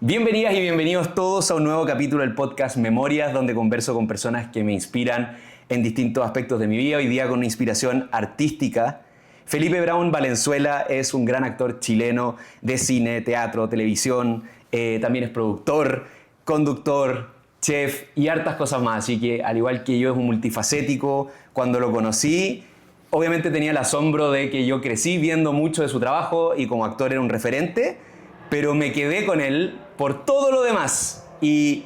Bienvenidas y bienvenidos todos a un nuevo capítulo del podcast Memorias, donde converso con personas que me inspiran en distintos aspectos de mi vida. Hoy día con una inspiración artística. Felipe Braun Valenzuela es un gran actor chileno de cine, teatro, televisión. También es productor, conductor, chef y hartas cosas más. Así que, al igual que yo, es un multifacético. Cuando lo conocí, obviamente tenía el asombro de que yo crecí viendo mucho de su trabajo y como actor era un referente, pero me quedé con él por todo lo demás. Y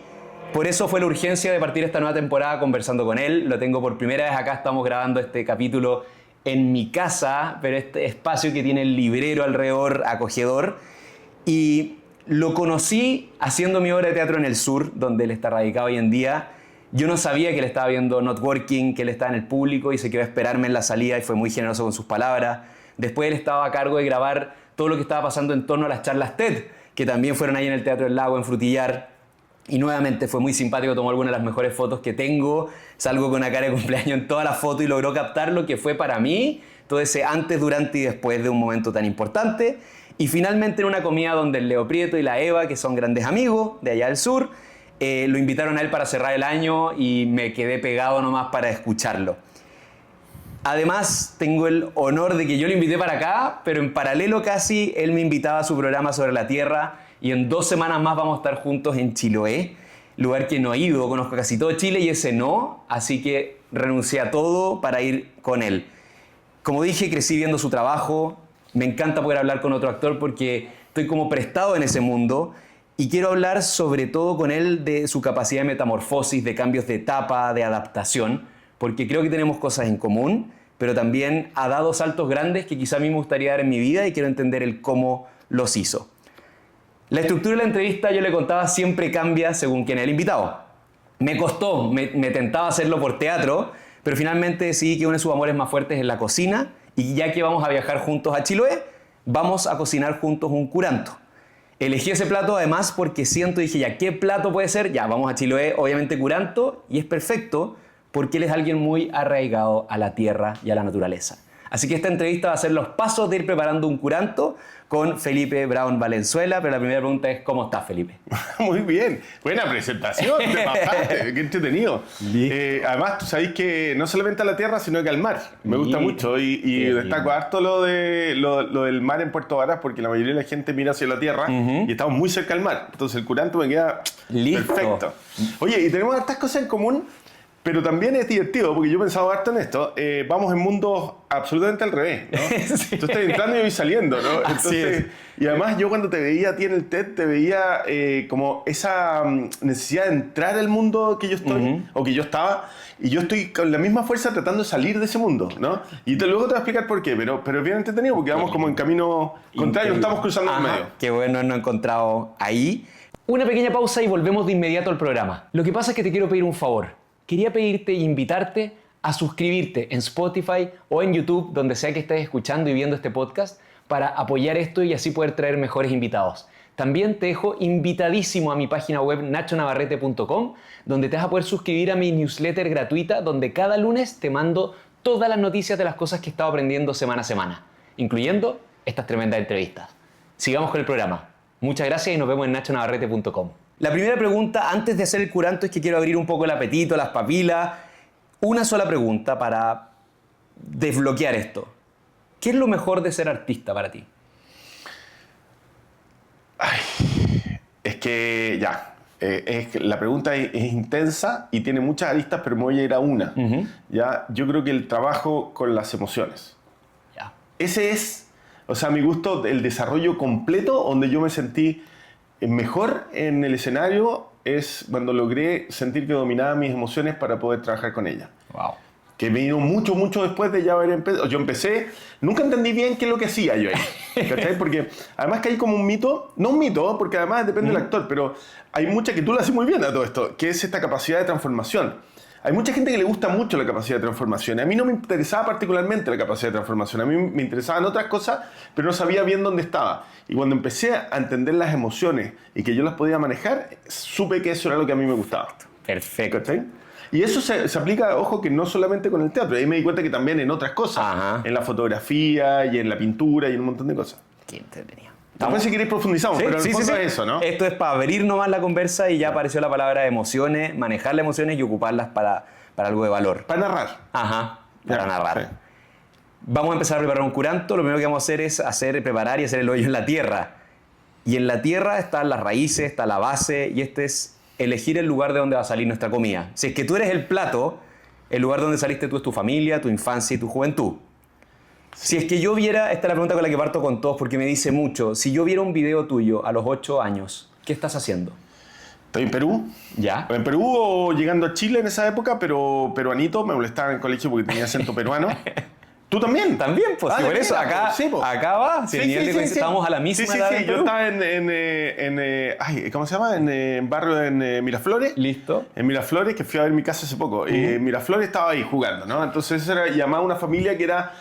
por eso fue la urgencia de partir esta nueva temporada conversando con él. Lo tengo por primera vez acá, estamos grabando este capítulo en mi casa, pero este espacio que tiene el librero alrededor, acogedor. Y lo conocí haciendo mi obra de teatro en el sur, donde él está radicado hoy en día. Yo no sabía que él estaba viendo Not Working, que él estaba en el público y se quedó a esperarme en la salida y fue muy generoso con sus palabras. Después él estaba a cargo de grabar todo lo que estaba pasando en torno a las charlas TED, que también fueron ahí en el Teatro del Lago, en Frutillar. Y nuevamente fue muy simpático, tomó algunas de las mejores fotos que tengo. Salgo con una cara de cumpleaños en toda la foto y logró captar lo que fue para mí todo ese antes, durante y después de un momento tan importante. Y finalmente en una comida donde el Leo Prieto y la Eva, que son grandes amigos de allá del sur, lo invitaron a él para cerrar el año y me quedé pegado nomás para escucharlo. Además, tengo el honor de que yo lo invité para acá, pero en paralelo casi, él me invitaba a su programa sobre la Tierra y en 2 semanas más vamos a estar juntos en Chiloé, lugar que no he ido, conozco casi todo Chile y ese no, así que renuncié a todo para ir con él. Como dije, crecí viendo su trabajo, me encanta poder hablar con otro actor porque estoy como prestado en ese mundo y quiero hablar sobre todo con él de su capacidad de metamorfosis, de cambios de etapa, de adaptación, porque creo que tenemos cosas en común, pero también ha dado saltos grandes que quizá a mí me gustaría dar en mi vida y quiero entender el cómo los hizo. La estructura de la entrevista, yo le contaba, siempre cambia según quién es el invitado. Me costó, me tentaba hacerlo por teatro, pero finalmente decidí que uno de sus amores más fuertes es la cocina y ya que vamos a viajar juntos a Chiloé, vamos a cocinar juntos un curanto. Elegí ese plato además porque dije, ya, ¿qué plato puede ser? Ya, vamos a Chiloé, obviamente curanto, y es perfecto porque él es alguien muy arraigado a la tierra y a la naturaleza. Así que esta entrevista va a ser los pasos de ir preparando un curanto con Felipe Braun Valenzuela, pero la primera pregunta es, ¿cómo estás, Felipe? Muy bien, buena presentación, te pasaste, qué entretenido. Además, tú sabés que no solamente a la tierra, sino que al mar. Me gusta mucho y destaco harto lo del mar en Puerto Varas, porque la mayoría de la gente mira hacia la tierra y estamos muy cerca del mar. Entonces el curanto me queda perfecto. Oye, y tenemos hartas cosas en común. Pero también es divertido, porque yo he pensado harto en esto. Vamos en mundos absolutamente al revés, ¿no? Sí. Tú estás entrando y yo voy saliendo, ¿no? Entonces, y además yo cuando te veía a ti en el TED, te veía como esa necesidad de entrar al mundo que yo estoy, o que yo estaba, y yo estoy con la misma fuerza tratando de salir de ese mundo, ¿no? Y luego te voy a explicar por qué, pero es bien entretenido porque vamos como en camino contrario, estamos cruzando en medio. Qué bueno no he encontrado ahí. Una pequeña pausa y volvemos de inmediato al programa. Lo que pasa es que te quiero pedir un favor. Quería pedirte e invitarte a suscribirte en Spotify o en YouTube, donde sea que estés escuchando y viendo este podcast, para apoyar esto y así poder traer mejores invitados. También te dejo invitadísimo a mi página web nachonavarrete.com, donde te vas a poder suscribir a mi newsletter gratuita, donde cada lunes te mando todas las noticias de las cosas que he estado aprendiendo semana a semana, incluyendo estas tremendas entrevistas. Sigamos con el programa. Muchas gracias y nos vemos en nachonavarrete.com. La primera pregunta, antes de hacer el curanto, es que quiero abrir un poco el apetito, las papilas. Una sola pregunta para desbloquear esto. ¿Qué es lo mejor de ser artista para ti? Ay, es que ya, la pregunta es intensa y tiene muchas aristas, pero me voy a ir a una. ¿Ya? Yo creo que el trabajo con las emociones. Ya. Ese es, o sea, a mi gusto, el desarrollo completo donde yo me sentí mejor en el escenario es cuando logré sentir que dominaba mis emociones para poder trabajar con ellas. Wow. Que me vino mucho después de ya haber empezado. Yo empecé, nunca entendí bien qué es lo que hacía yo ahí. ¿Cachai? Porque además que hay como un mito, no un mito, porque además depende del actor, pero hay mucha que tú lo haces muy bien a todo esto, que es esta capacidad de transformación. Hay mucha gente que le gusta mucho la capacidad de transformación. A mí no me interesaba particularmente la capacidad de transformación. A mí me interesaban otras cosas, pero no sabía bien dónde estaba. Y cuando empecé a entender las emociones y que yo las podía manejar, supe que eso era lo que a mí me gustaba. Perfecto. ¿Cachai? Y eso se aplica, ojo, que no solamente con el teatro. Ahí me di cuenta que también en otras cosas. Ajá. En la fotografía y en la pintura y en un montón de cosas. Qué entretenido. Después si queréis profundizamos, pero en el fondo es eso, ¿no? Esto es para abrir nomás la conversa y ya apareció la palabra emociones, manejar las emociones y ocuparlas para algo de valor. Para narrar. Ajá, para narrar. Sí. Vamos a empezar a preparar un curanto. Lo primero que vamos a hacer es preparar y hacer el hoyo en la tierra. Y en la tierra están las raíces, está la base, y este es elegir el lugar de donde va a salir nuestra comida. Si es que tú eres el plato, el lugar donde saliste tú es tu familia, tu infancia y tu juventud. Si es que yo viera, esta es la pregunta con la que parto con todos porque me dice mucho, si yo viera un video tuyo a los 8 años, ¿qué estás haciendo? Estoy en Perú. ¿Ya? En Perú o llegando a Chile en esa época, pero peruanito, me molestaba en el colegio porque tenía acento peruano. ¿Tú también? También, pues, sí, por eso acá, sí, pues. acá va. Si estábamos a la misma edad en yo Perú. estaba en ¿cómo se llama? En barrio en Miraflores. Listo. En Miraflores, que fui a ver mi casa hace poco. Miraflores estaba ahí jugando, ¿no? Entonces llamaba a una familia que era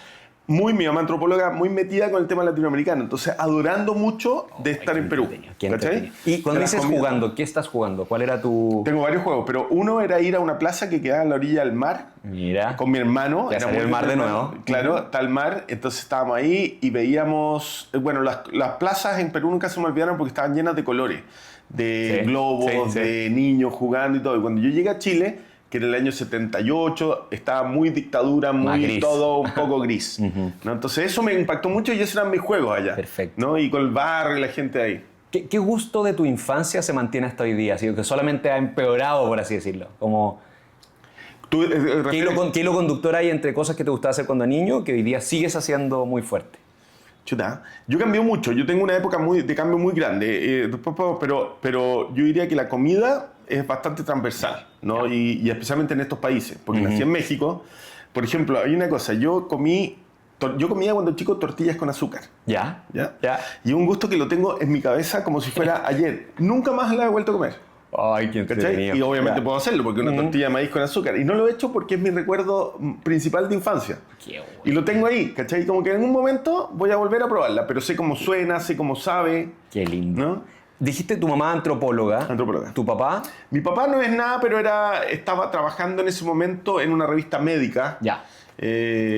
mi mamá antropóloga, muy metida con el tema latinoamericano. Entonces, adorando mucho de estar en Perú. ¿Cachai? Y cuando dices jugando, ¿qué estás jugando? ¿Cuál era tu...? Tengo varios juegos, pero uno era ir a una plaza que quedaba en la orilla del mar. Mira. Con mi hermano. Ya salió el mar de nuevo. Claro, está el mar. Entonces estábamos ahí y veíamos... Bueno, las plazas en Perú nunca se me olvidaron porque estaban llenas de colores. De globos, de niños jugando y todo. Y cuando yo llegué a Chile, que en el año 78 estaba muy dictadura, muy gris. todo un poco gris. ¿No? Entonces eso me impactó mucho y esos eran mis juegos allá. Perfecto. ¿No? Y con el barrio y la gente ahí. ¿Qué gusto de tu infancia se mantiene hasta hoy día? Así que solamente ha empeorado, por así decirlo. Como, ¿Tú, ¿qué hilo conductor hay entre cosas que te gustaba hacer cuando niño que hoy día sigues haciendo muy fuerte? Chuta, yo cambié mucho. Yo tengo una época de cambio muy grande. Pero yo diría que la comida es bastante transversal, ¿no? Y especialmente en estos países. Porque nací en México. Por ejemplo, hay una cosa. Yo comía cuando chico tortillas con azúcar. ¿Ya? Y un gusto que lo tengo en mi cabeza como si fuera ayer. Nunca más la he vuelto a comer. Ay, qué entretenido. Y obviamente puedo hacerlo porque es una tortilla de maíz con azúcar. Y no lo he hecho porque es mi recuerdo principal de infancia. Qué bueno. Y lo tengo ahí, ¿cachai? Como que en un momento voy a volver a probarla, pero sé cómo suena, sé cómo sabe. Qué lindo. ¿No? Dijiste tu mamá antropóloga. Antropóloga. ¿Tu papá? Mi papá no es nada, pero estaba trabajando en ese momento en una revista médica. Ya.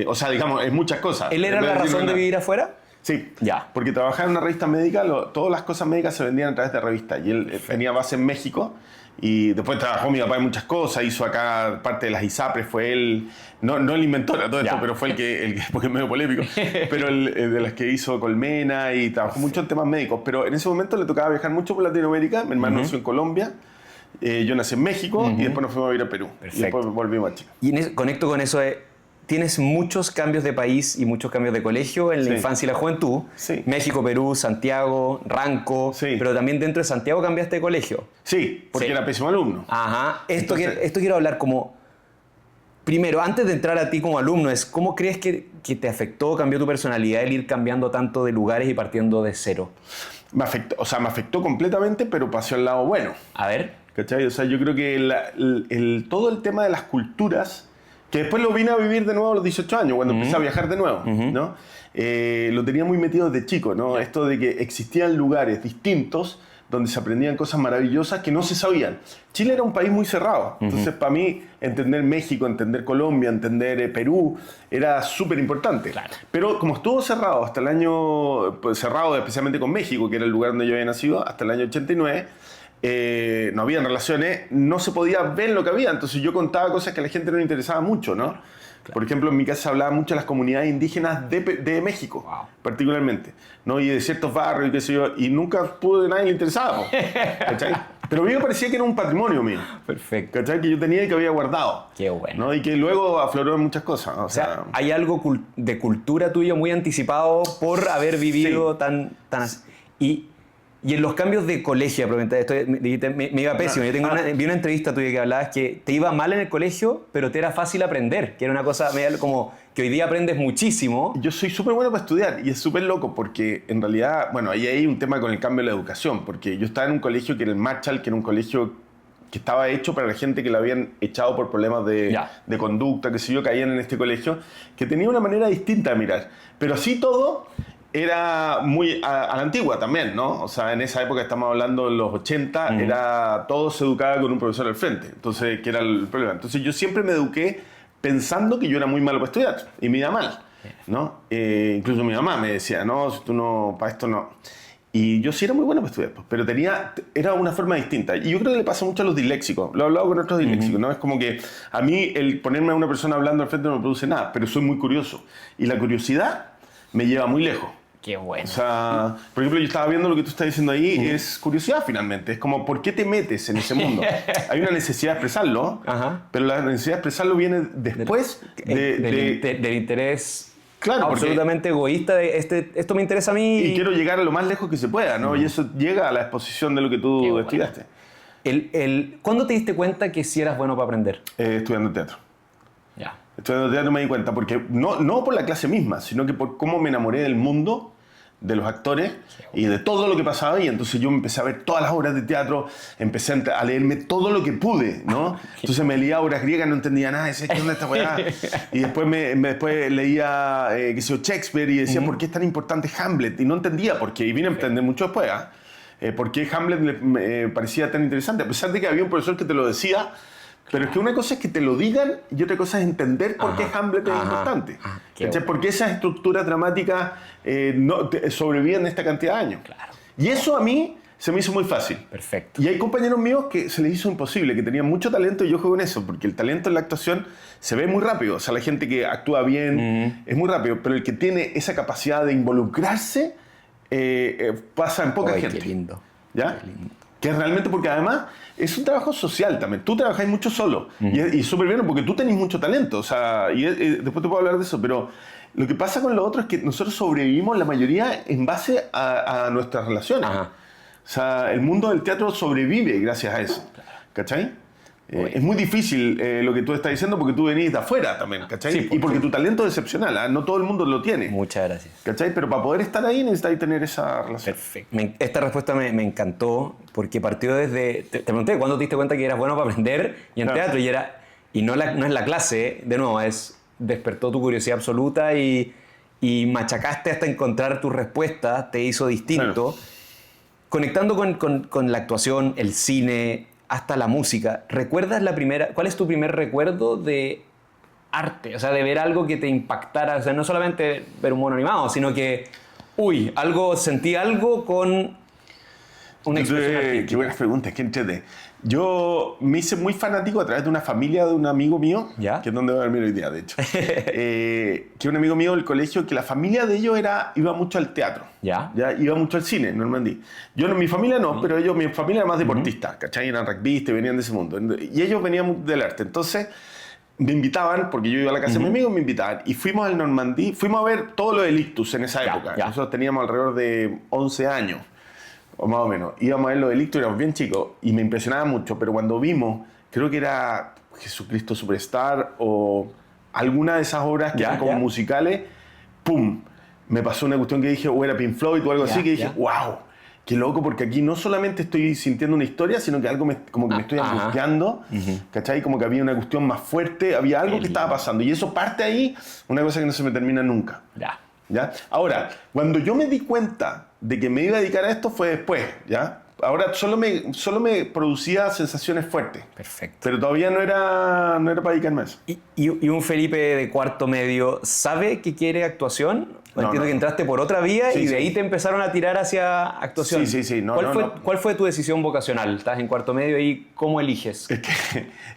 O sea, digamos, en muchas cosas. ¿Él era la razón de vivir afuera? Sí, Ya. Porque trabajaba en una revista médica, todas las cosas médicas se vendían a través de revistas. Y él tenía base en México. Y después trabajó mi papá en muchas cosas, hizo acá parte de las ISAPRES, fue él, no el inventor de todo esto, pero fue el que porque es medio polémico, pero el de las que hizo Colmena y trabajó mucho en temas médicos. Pero en ese momento le tocaba viajar mucho por Latinoamérica, mi hermano nació en Colombia, yo nací en México y después nos fuimos a vivir a Perú. Perfecto. Y después volvimos a Chile. Y conecto con eso tienes muchos cambios de país y muchos cambios de colegio en la infancia y la juventud. Sí. México, Perú, Santiago, Ranco. Sí. Pero también dentro de Santiago cambiaste de colegio. Sí, porque era pésimo alumno. Ajá. Esto Entonces- quiero hablar como... Primero, antes de entrar a ti como alumno, ¿cómo crees que te afectó, cambió tu personalidad el ir cambiando tanto de lugares y partiendo de cero? Me afectó completamente, pero pasó al lado bueno. A ver. ¿Cachai? O sea, yo creo que todo el tema de las culturas, que después lo vine a vivir de nuevo a los 18 años, cuando empecé a viajar de nuevo, ¿no? Lo tenía muy metido desde chico, ¿no? Esto de que existían lugares distintos donde se aprendían cosas maravillosas que no se sabían. Chile era un país muy cerrado, entonces para mí entender México, entender Colombia, entender Perú, era súper importante. Claro. Pero como estuvo cerrado hasta el año, pues cerrado especialmente con México, que era el lugar donde yo había nacido, hasta el año 89, no habían relaciones, no se podía ver lo que había, entonces yo contaba cosas que a la gente no le interesaba mucho, ¿no? Claro. Por ejemplo, en mi casa se hablaba mucho de las comunidades indígenas de México, particularmente, ¿no? Y de ciertos barrios y qué sé yo, y nunca pude nadie le interesaba, ¿cachai? Pero a mí me parecía que era un patrimonio mío. Perfecto. ¿Cachai? Que yo tenía y que había guardado. Qué bueno. ¿No? Y que luego afloró en muchas cosas. O sea, hay algo de cultura tuyo muy anticipado por haber vivido tan así. Y en los cambios de colegio, me iba pésimo. Yo vi una entrevista tuya que hablabas que te iba mal en el colegio, pero te era fácil aprender, que era una cosa como que hoy día aprendes muchísimo. Yo soy súper bueno para estudiar y es súper loco porque en realidad, bueno, ahí hay un tema con el cambio de la educación, porque yo estaba en un colegio que era el Marshall, que era un colegio que estaba hecho para la gente que lo habían echado por problemas de conducta, que sé yo, caían en este colegio, que tenía una manera distinta de mirar. Pero así todo... era muy a la antigua también, ¿no? O sea, en esa época, estamos hablando de los 80, todo se educaba con un profesor al frente. Entonces, ¿qué era el problema? Entonces, yo siempre me eduqué pensando que yo era muy malo para estudiar y me iba mal, ¿no? Incluso mi mamá me decía, no, si tú no, para esto no. Y yo sí era muy bueno para estudiar, pues, pero era una forma distinta. Y yo creo que le pasa mucho a los disléxicos. Lo he hablado con otros disléxicos, ¿no? Es como que a mí el ponerme a una persona hablando al frente no me produce nada, pero soy muy curioso. Y la curiosidad me lleva muy lejos. Qué bueno. O sea, por ejemplo, yo estaba viendo lo que tú estás diciendo ahí, es curiosidad finalmente. Es como, ¿por qué te metes en ese mundo? Hay una necesidad de expresarlo, pero la necesidad de expresarlo viene después del interés... Claro, absolutamente egoísta de esto me interesa a mí. Y quiero llegar a lo más lejos que se pueda, ¿no? Y eso llega a la exposición de lo que tú estudiaste. ¿Cuándo te diste cuenta que sí eras bueno para aprender? Estudiando teatro. Ya. Estudiando teatro me di cuenta, porque no por la clase misma, sino que por cómo me enamoré del mundo, de los actores y de todo lo que pasaba ahí. Entonces yo empecé a ver todas las obras de teatro, empecé a leerme todo lo que pude, ¿no? Entonces me leía obras griegas, no entendía nada, decía, ¿qué onda esta weá? Y después después leía, qué sé yo, Shakespeare y decía, ¿por qué es tan importante Hamlet? Y no entendía por qué, y vine a entender mucho después, por qué Hamlet me parecía tan interesante, a pesar de que había un profesor que te lo decía. Pero es que una cosa es que te lo digan y otra cosa es entender por qué Hamlet es importante. ¿Por qué esas estructuras dramáticas sobreviven esta cantidad de años? Claro. Y eso a mí se me hizo muy fácil. Perfecto. Y hay compañeros míos que se les hizo imposible, que tenían mucho talento y yo juego en eso, porque el talento en la actuación se ve muy rápido. O sea, la gente que actúa bien es muy rápido, pero el que tiene esa capacidad de involucrarse pasa en poca gente. Qué lindo. ¿Ya? Qué lindo. Que es realmente porque además es un trabajo social también. Tú trabajáis mucho solo y súper bien porque tú tenés mucho talento. O sea, y después te puedo hablar de eso, pero lo que pasa con lo otro es que nosotros sobrevivimos la mayoría en base a nuestras relaciones. O sea, el mundo del teatro sobrevive gracias a eso. ¿Cachai? Es muy difícil lo que tú estás diciendo porque tú venís de afuera también, ¿cachai? Sí, y porque tu talento es excepcional, no todo el mundo lo tiene. Muchas gracias. ¿Cachai? Pero para poder estar ahí necesitáis tener esa relación. Perfecto. Esta respuesta me encantó porque partió desde... Te pregunté, ¿cuándo te diste cuenta que eras bueno para aprender? Y en teatro, y no es la clase, de nuevo, despertó tu curiosidad absoluta y machacaste hasta encontrar tu respuesta, te hizo distinto. Claro. Conectando con la actuación, el cine, hasta la música, ¿recuerdas cuál es tu primer recuerdo de arte? O sea, de ver algo que te impactara, o sea, no solamente ver un mono animado, sino que, sentí algo con una expresión artística. Qué buenas preguntas, qué entrete. Yo me hice muy fanático a través de una familia de un amigo mío, ¿Ya? que es donde voy a dormir hoy día, de hecho. Que un amigo mío del colegio, que la familia de ellos iba mucho al teatro. ¿Ya? Iba mucho al cine, en Normandía. Mi familia no, pero mi familia era más deportista, ¿cachai? Eran rugbyistas, venían de ese mundo. Y ellos venían del arte. Entonces me invitaban, porque yo iba a la casa de mi amigo, me invitaban. Y fuimos al Normandía, fuimos a ver todo lo del ictus en esa época. Nosotros teníamos alrededor de 11 años. O más o menos. Íbamos a ver lo del ictus, éramos bien chicos y me impresionaba mucho, pero cuando vimos, creo que era Jesucristo Superstar o alguna de esas obras que eran como musicales, ¡pum! Me pasó una cuestión que dije, o era Pink Floyd o algo así, que dije, ¡wow! Qué loco, porque aquí no solamente estoy sintiendo una historia, sino que algo como que me estoy angustiando, ¿cachai? Como que había una cuestión más fuerte, había algo que estaba pasando. Y eso parte ahí, una cosa que no se me termina nunca. ¿Ya? Ahora, cuando yo me di cuenta de que me iba a dedicar a esto fue después, ¿ya? Ahora solo me producía sensaciones fuertes. Perfecto. Pero todavía no era para dedicarme a eso. ¿Y un Felipe de cuarto medio sabe que quiere actuación? Entiendo que entraste por otra vía y de ahí te empezaron a tirar hacia actuación. Sí. ¿Cuál fue tu decisión vocacional? Estás en cuarto medio y ¿cómo eliges?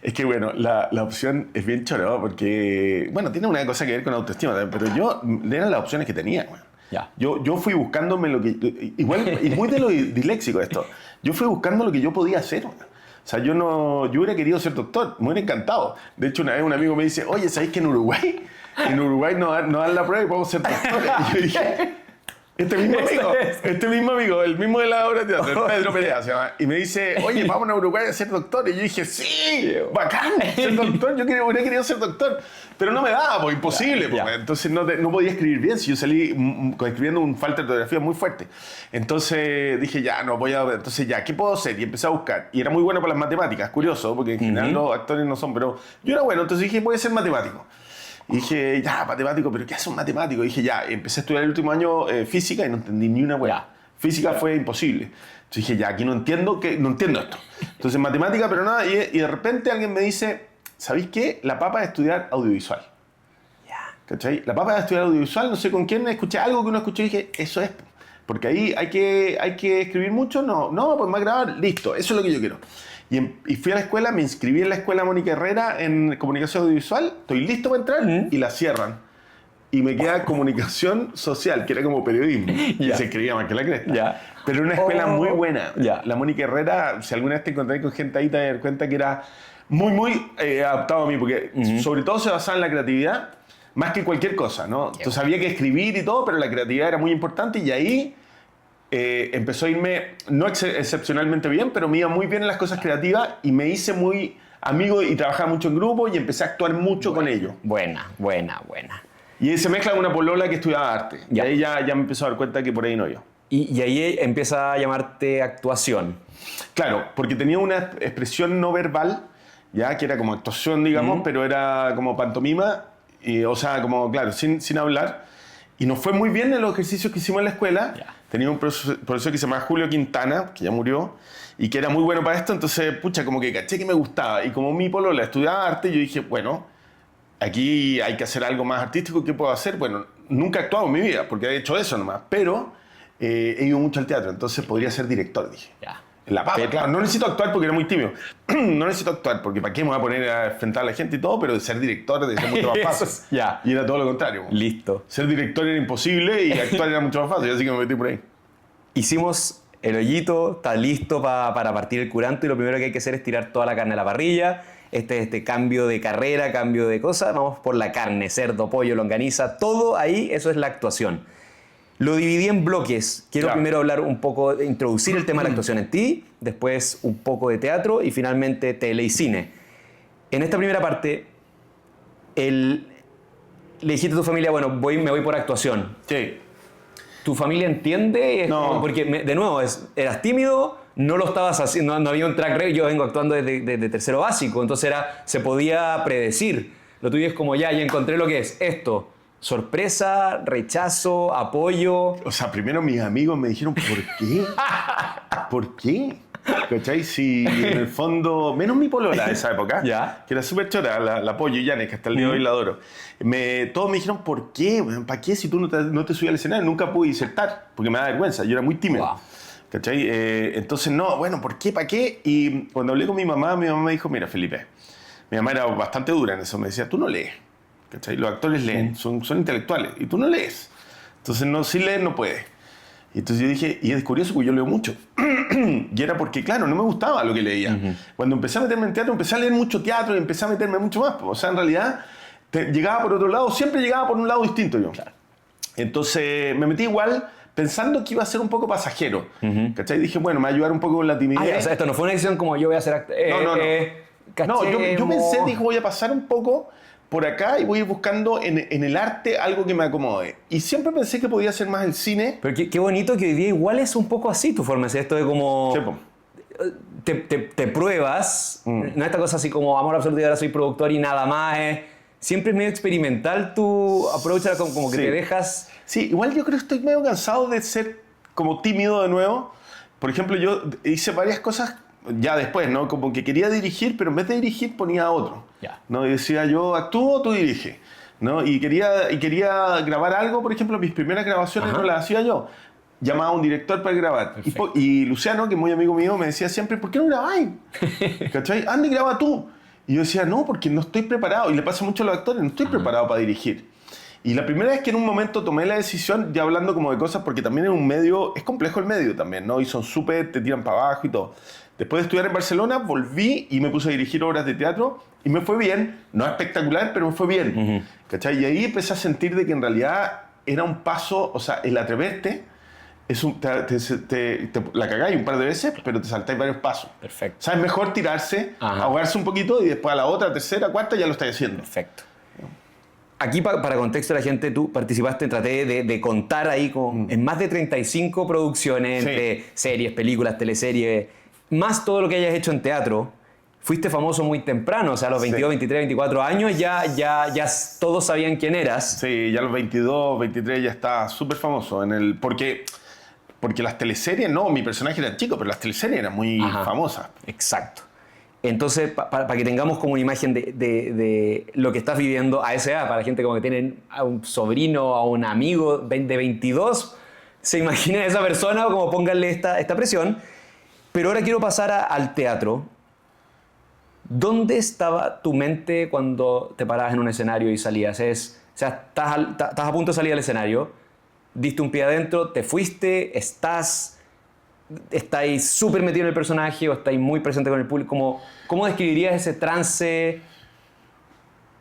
Es que bueno, la opción es bien choro porque, bueno, tiene una cosa que ver con autoestima también, pero eran las opciones que tenía, bueno. Yo fui buscándome lo que... Igual, y muy de lo disléxico esto. Yo fui buscando lo que yo podía hacer. O sea, yo hubiera querido ser doctor, me hubiera encantado. De hecho, una vez un amigo me dice, oye, ¿sabéis que en Uruguay no dan la prueba y podemos ser doctores? Y yo dije, este mismo amigo, el mismo de la obra de teatro, Pedro Perea se llama, y me dice, oye, vamos a Uruguay a ser doctor. Y yo dije, sí, bacán, ser doctor, yo hubiera querido ser doctor. Pero no me daba, pues imposible. Entonces no podía escribir bien, si yo salí escribiendo un falta de ortografía muy fuerte. Entonces dije, entonces ¿qué puedo hacer? Y empecé a buscar. Y era muy bueno para las matemáticas, curioso, porque en general los actores no son, pero yo era bueno, entonces dije, voy a ser matemático. Y dije, matemático, ¿pero qué hace un matemático? Y dije, empecé a estudiar el último año física y no entendí ni una hueá. Física fue imposible. Entonces dije, aquí no entiendo esto. Entonces matemática, pero nada, y de repente alguien me dice, ¿sabéis qué? La papa es estudiar audiovisual. ¿Cachai? La papa es estudiar audiovisual, no sé con quién, escuché algo que uno escuchó y dije, eso es. Porque ahí hay que escribir mucho, no, pues más grabar, listo, eso es lo que yo quiero. Y fui a la escuela, me inscribí en la escuela Mónica Herrera en comunicación audiovisual, estoy listo para entrar y la cierran. Y me queda comunicación social, que era como periodismo, y se escribía más que la cresta. Pero era una escuela muy buena. La Mónica Herrera, si alguna vez te encontré con gente ahí, te vas a dar cuenta que era muy adaptado a mí, porque sobre todo se basaba en la creatividad, más que cualquier cosa, ¿no? Entonces había que escribir y todo, pero la creatividad era muy importante, y ahí empezó a irme, no excepcionalmente bien, pero me iba muy bien en las cosas creativas, y me hice muy amigo y trabajaba mucho en grupo, y empecé a actuar mucho con ellos. Buena. Y ahí se mezcla con una polola que estudiaba arte. Y ahí ya me empezó a dar cuenta que por ahí no yo. Y ahí empieza a llamarte actuación. Claro, porque tenía una expresión no verbal, ya que era como actuación, digamos, pero era como pantomima, o sea, como, claro, sin hablar. Y nos fue muy bien en los ejercicios que hicimos en la escuela. Tenía un profesor que se llamaba Julio Quintana, que ya murió, y que era muy bueno para esto. Entonces, pucha, como que caché que me gustaba. Y como mi polola estudiaba arte, yo dije, bueno, aquí hay que hacer algo más artístico. ¿Qué puedo hacer? Bueno, nunca he actuado en mi vida, porque he hecho eso nomás, pero he ido mucho al teatro, entonces podría ser director, dije. En la papa, claro, no necesito actuar porque era muy tímido. No necesito actuar porque para qué me voy a poner a enfrentar a la gente y todo, pero de ser director de ser mucho más fácil. Y era todo lo contrario. Listo. Ser director era imposible y actuar era mucho más fácil, así que me metí por ahí. Hicimos el hoyito, está listo para partir el curanto, y lo primero que hay que hacer es tirar toda la carne a la parrilla. Este cambio de carrera, cambio de cosas, vamos por la carne, cerdo, pollo, longaniza, todo ahí, eso es la actuación. Lo dividí en bloques. Quiero primero hablar un poco, introducir el tema de la actuación en ti, después un poco de teatro y finalmente tele y cine. En esta primera parte, le dijiste a tu familia, bueno, me voy por actuación. Sí. ¿Tu familia entiende? No. Porque, de nuevo, eras tímido, no lo estabas haciendo, no había un track record, yo vengo actuando desde tercero básico, entonces se podía predecir. Lo tuyo es como, ya encontré lo que es esto. Sorpresa, rechazo, apoyo. O sea, primero mis amigos me dijeron, ¿por qué? ¿Por qué? ¿Cachai? Si en el fondo, menos mi polola de esa época, que era súper chora, la apoyo y Yanes, que hasta el día de hoy la adoro. Todos me dijeron, ¿por qué? ¿Para qué si tú no te subías al escenario? Nunca pude disertar, porque me da vergüenza, yo era muy tímido. Wow. ¿Cachai? Entonces, no, bueno, ¿por qué? ¿Para qué? Y cuando hablé con mi mamá me dijo, mira, Felipe, mi mamá era bastante dura en eso, me decía, tú no lees. ¿Cachai? Los actores leen, son intelectuales, y tú no lees. Entonces, si lees, no puedes. Y entonces yo dije, y es curioso porque yo leo mucho. Y era porque, claro, no me gustaba lo que leía. Cuando empecé a meterme en teatro, empecé a leer mucho teatro y empecé a meterme mucho más. O sea, en realidad, llegaba por otro lado, siempre llegaba por un lado distinto yo. Entonces, me metí igual pensando que iba a ser un poco pasajero. ¿Cachai? Dije, bueno, me va a ayudar un poco con la timidez. O sea, esto no fue una decisión como yo voy a hacer actor. No, yo pensé, dijo, voy a pasar un poco por acá y voy a ir buscando en el arte algo que me acomode. Y siempre pensé que podía ser más el cine. Pero qué bonito que hoy día igual es un poco así tu forma de ser. Esto de como... Te pruebas. No esta cosa así como amor absoluto y ahora soy productor y nada más. Siempre es medio experimental tu approach, como que te dejas... Sí, igual yo creo que estoy medio cansado de ser como tímido de nuevo. Por ejemplo, yo hice varias cosas ya después, ¿no? Como que quería dirigir, pero en vez de dirigir ponía a otro. ¿No? Y decía yo, actúo, tú dirige. ¿No? Y quería grabar algo, por ejemplo, mis primeras grabaciones no las hacía yo. Llamaba a un director para grabar. Y Luciano, que es muy amigo mío, me decía siempre, ¿por qué no grabáis? ¿Cachai? Anda y graba tú. Y yo decía, no, porque no estoy preparado. Y le pasa mucho a los actores, no estoy preparado para dirigir. Y la primera vez que en un momento tomé la decisión, ya hablando como de cosas, porque también es un medio, es complejo el medio también, ¿no? Y son súper, te tiran para abajo y todo. Después de estudiar en Barcelona, volví y me puse a dirigir obras de teatro y me fue bien. No espectacular, pero me fue bien. ¿Cachai? Y ahí empecé a sentir de que en realidad era un paso, o sea, el atreverte, la cagáis un par de veces, pero te saltáis varios pasos. Perfecto. O sea, es mejor tirarse, ahogarse un poquito y después a la otra, tercera, cuarta ya lo estáis haciendo. Perfecto. Aquí, para contexto de la gente, tú participaste, traté de contar ahí en más de 35 producciones, entre series, películas, teleseries, más todo lo que hayas hecho en teatro. Fuiste famoso muy temprano, o sea, a los 22, 23, 24 años ya todos sabían quién eras. Sí, ya a los 22, 23 ya estaba súper famoso. Porque las teleseries, no, mi personaje era chico, pero las teleseries eran muy famosas. Exacto. Entonces, para que tengamos como una imagen de lo que estás viviendo a esa edad, para la gente como que tiene a un sobrino, a un amigo de 22, se imaginen a esa persona o como pónganle esta presión. Pero ahora quiero pasar al teatro. ¿Dónde estaba tu mente cuando te parabas en un escenario y salías? O sea, estás a punto de salir al escenario, diste un pie adentro, te fuiste, estáis súper metido en el personaje o estáis muy presente con el público. ¿Cómo describirías ese trance?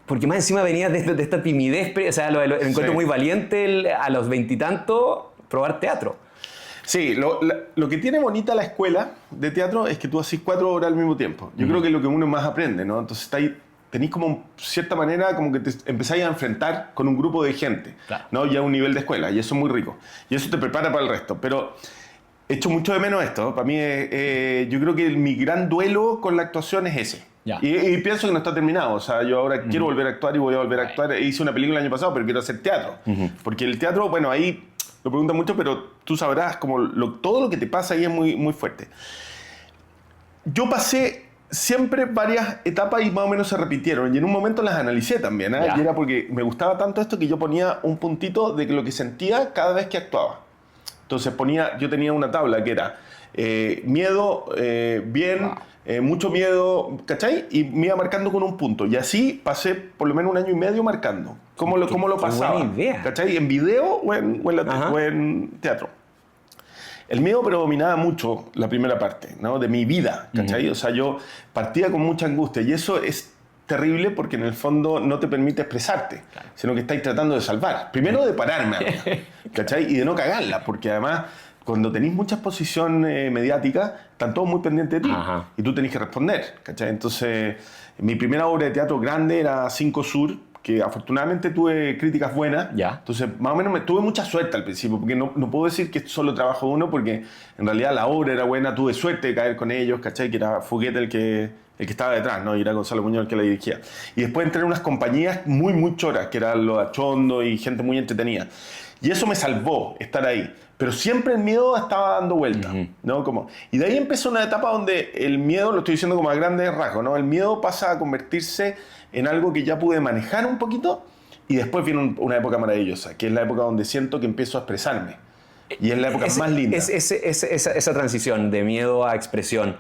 Porque más encima venías de esta timidez, o sea, lo encuentro muy valiente a los 20 y tantos probar teatro. Sí, lo que tiene bonita la escuela de teatro es que tú haces 4 horas al mismo tiempo. Yo creo que es lo que uno más aprende, ¿no? Entonces tenéis como, cierta manera, como que te empezáis a enfrentar con un grupo de gente, claro, ¿no? Ya a un nivel de escuela, y eso es muy rico. Y eso te prepara para el resto. Pero echo mucho de menos esto. Para mí, yo creo que mi gran duelo con la actuación es ese. Y pienso que no está terminado. O sea, yo ahora quiero volver a actuar y voy a volver a actuar. Hice una película el año pasado, pero quiero hacer teatro. Porque el teatro, bueno, ahí lo preguntan mucho, pero tú sabrás, como todo lo que te pasa ahí es muy, muy fuerte. Yo pasé siempre varias etapas y más o menos se repitieron. Y en un momento las analicé también, ¿eh? Y era porque me gustaba tanto esto que yo ponía un puntito de lo que sentía cada vez que actuaba. Entonces yo tenía una tabla que era miedo, bien, mucho miedo, ¿cachai? Y me iba marcando con un punto. Y así pasé por lo menos 1 año y medio marcando. ¿Cómo lo pasaba? Buena idea. ¿Cachai? ¿En video o en teatro? El miedo predominaba mucho la primera parte, ¿no? De mi vida, ¿cachai? O sea, yo partía con mucha angustia y eso es terrible porque en el fondo no te permite expresarte, sino que estáis tratando de salvar. Primero de pararme, ¿cachai? Y de no cagarla, porque además cuando tenéis mucha exposición mediática, están todos muy pendientes de ti y tú tenés que responder, ¿cachai? Entonces, mi primera obra de teatro grande era 5 Sur, que afortunadamente tuve críticas buenas. Entonces, más o menos tuve mucha suerte al principio, porque no puedo decir que es solo trabajo de uno, porque en realidad la obra era buena, tuve suerte de caer con ellos, ¿cachai? Que era Fuguete el que estaba detrás, ¿no? Y era Gonzalo Muñoz el que la dirigía. Y después entré en unas compañías muy, muy choras, que eran los Achondo y gente muy entretenida. Y eso me salvó, estar ahí. Pero siempre el miedo estaba dando vueltas, ¿no? Y de ahí empezó una etapa donde el miedo, lo estoy diciendo como a grandes rasgos, ¿no? El miedo pasa a convertirse en algo que ya pude manejar un poquito y después viene una época maravillosa, que es la época donde siento que empiezo a expresarme. Y es la época más linda. Esa transición de miedo a expresión,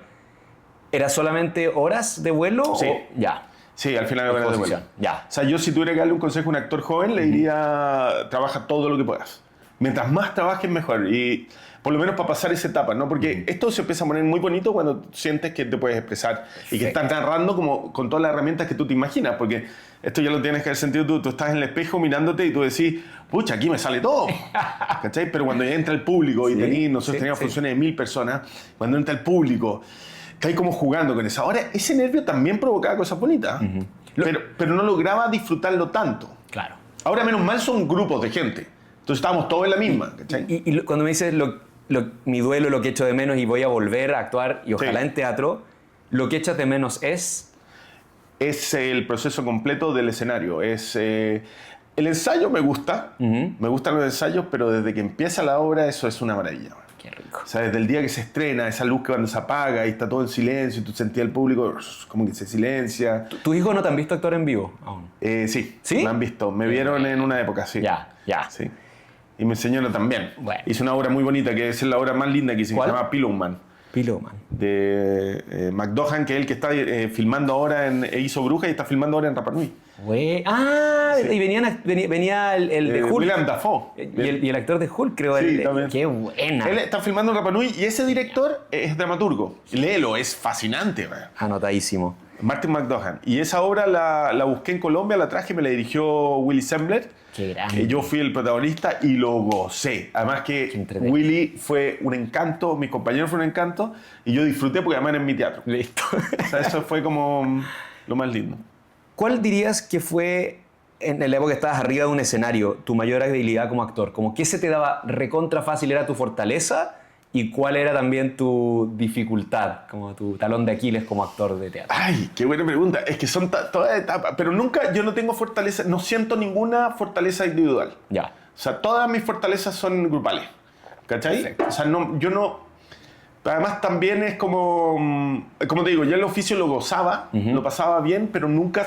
¿era solamente horas de vuelo? Sí. Ya. Sí, al final horas de vuelo. Ya. O sea, yo si tuviera que darle un consejo a un actor joven, le diría, trabaja todo lo que puedas. Mientras más trabajes, mejor. Y por lo menos para pasar esa etapa, ¿no? Porque esto se empieza a poner muy bonito cuando sientes que te puedes expresar y que estás narrando como con todas las herramientas que tú te imaginas. Porque esto ya lo tienes que haber sentido tú. Tú estás en el espejo mirándote y tú decís, pucha, aquí me sale todo. ¿Cachai? Pero cuando ya entra el público y nosotros teníamos funciones de 1000 personas, cuando entra el público, caes como jugando con eso. Ahora, ese nervio también provocaba cosas bonitas, pero no lograba disfrutarlo tanto. Claro. Ahora, menos mal, son grupos de gente. Entonces estábamos todos en la misma. Y cuando me dices mi duelo, lo que echo de menos y voy a volver a actuar, y ojalá en teatro, lo que echas de menos es... Es el proceso completo del escenario. El ensayo me gusta, me gustan los ensayos, pero desde que empieza la obra eso es una maravilla. Qué rico. O sea, desde el día que se estrena, esa luz que cuando se apaga y está todo en silencio y tú sentías el público como que se silencia. ¿Tus hijos no te han visto actuar en vivo aún? Sí, ¿Sí? me han visto. Me vieron en una época, sí. Ya. Sí. Y mi señora también. Bueno. Hizo una obra muy bonita, que es la obra más linda que hice, que se llama Pillowman. De McDohan, que es el que está filmando ahora hizo Bruja y está filmando ahora en Rapa Nui. Y venía el de Hulk. William Dafoe. Y el actor de Hulk, creo. Sí, también. Qué buena. Él está filmando en Rapa Nui y ese director es dramaturgo. Léelo, es fascinante. Anotadísimo. Martin McDohan. Y esa obra la busqué en Colombia, la traje, me la dirigió Willy Sembler. Qué grande. Yo fui el protagonista y lo gocé. Además que Willy fue un encanto, mis compañeros fueron un encanto y yo disfruté porque además era en mi teatro. Listo. O sea, eso fue como lo más lindo. ¿Cuál dirías que fue, en la época que estabas arriba de un escenario, tu mayor habilidad como actor? ¿Como qué se te daba recontra fácil, era tu fortaleza? ¿Y cuál era también tu dificultad, como tu talón de Aquiles como actor de teatro? Ay, qué buena pregunta. Es que son todas etapas, pero nunca, yo no tengo fortaleza, no siento ninguna fortaleza individual. Ya. O sea, todas mis fortalezas son grupales. ¿Cachai? Perfecto. O sea, yo no... Además también es como te digo, yo el oficio lo gozaba, lo pasaba bien, pero nunca,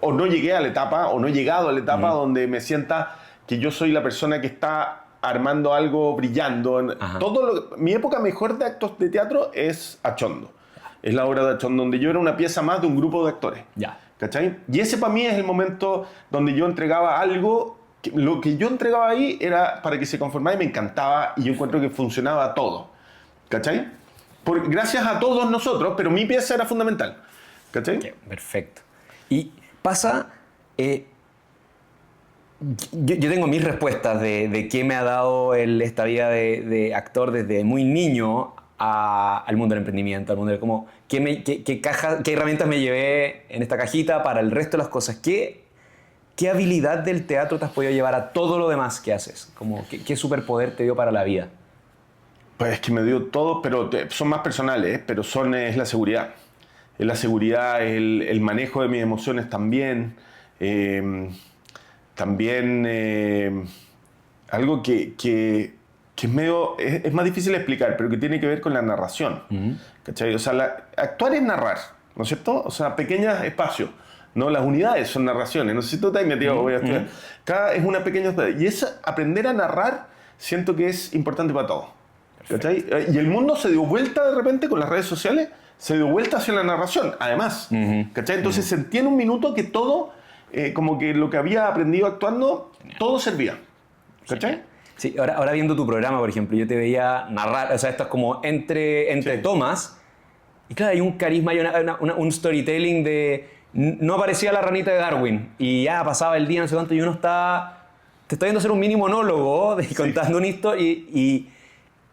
o no llegué a la etapa, o no he llegado a la etapa donde me sienta que yo soy la persona que está armando algo, brillando. Mi época mejor de actos de teatro es Achondo. Es la obra de Achondo, donde yo era una pieza más de un grupo de actores. Ya. ¿Cachai? Y ese para mí es el momento donde yo entregaba algo. Lo que yo entregaba ahí era para que se conformara y me encantaba, y yo encuentro que funcionaba todo. ¿Cachai? Gracias a todos nosotros, pero mi pieza era fundamental. ¿Cachai? Okay, perfecto. Y pasa... Yo tengo mis respuestas de qué me ha dado esta vida de actor desde muy niño al mundo del emprendimiento, al mundo del cómo, qué herramientas me llevé en esta cajita para el resto de las cosas. ¿Qué habilidad del teatro te has podido llevar a todo lo demás que haces? Como, ¿qué superpoder te dio para la vida? Pues es que me dio todo, pero son más personales, pero es la seguridad. Es la seguridad, el manejo de mis emociones también. También algo que es medio... Es más difícil de explicar, pero que tiene que ver con la narración. ¿Cachai? O sea, actuar es narrar, ¿no es cierto? O sea, pequeños espacios. ¿No? Las unidades son narraciones. No sé si tú te has metido, voy a estudiar. Cada es una pequeña... Y aprender a narrar siento que es importante para todo. ¿Cachai? Y el mundo se dio vuelta de repente con las redes sociales, se dio vuelta hacia la narración, además. ¿Cachai? Entonces sentí en un minuto que todo, como que lo que había aprendido actuando, todo servía. ¿Cachai? Sí, ahora viendo tu programa, por ejemplo, yo te veía narrar, o sea, esto es como entre tomas, y claro, hay un carisma y un storytelling de... No aparecía la ranita de Darwin, y ya pasaba el día, no sé cuánto, y uno te está viendo hacer un mini monólogo contando una historia, y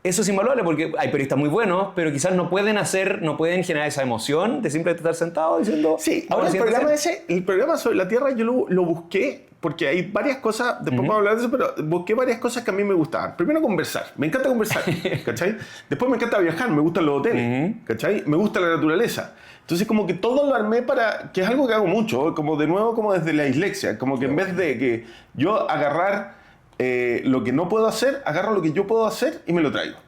eso es invaluable porque hay periodistas muy buenos, pero quizás no pueden generar esa emoción de simplemente estar sentado diciendo... Sí, ahora el programa sobre la Tierra yo lo busqué porque hay varias cosas, después vamos a hablar de eso, pero busqué varias cosas que a mí me gustaban. Primero, conversar. Me encanta conversar, ¿cachai? Después me encanta viajar, me gustan los hoteles, ¿cachai? Me gusta la naturaleza. Entonces como que todo lo armé que es algo que hago mucho, como de nuevo como desde la dislexia, como que en vez de que yo agarrar lo que no puedo hacer, agarro lo que yo puedo hacer y me lo traigo.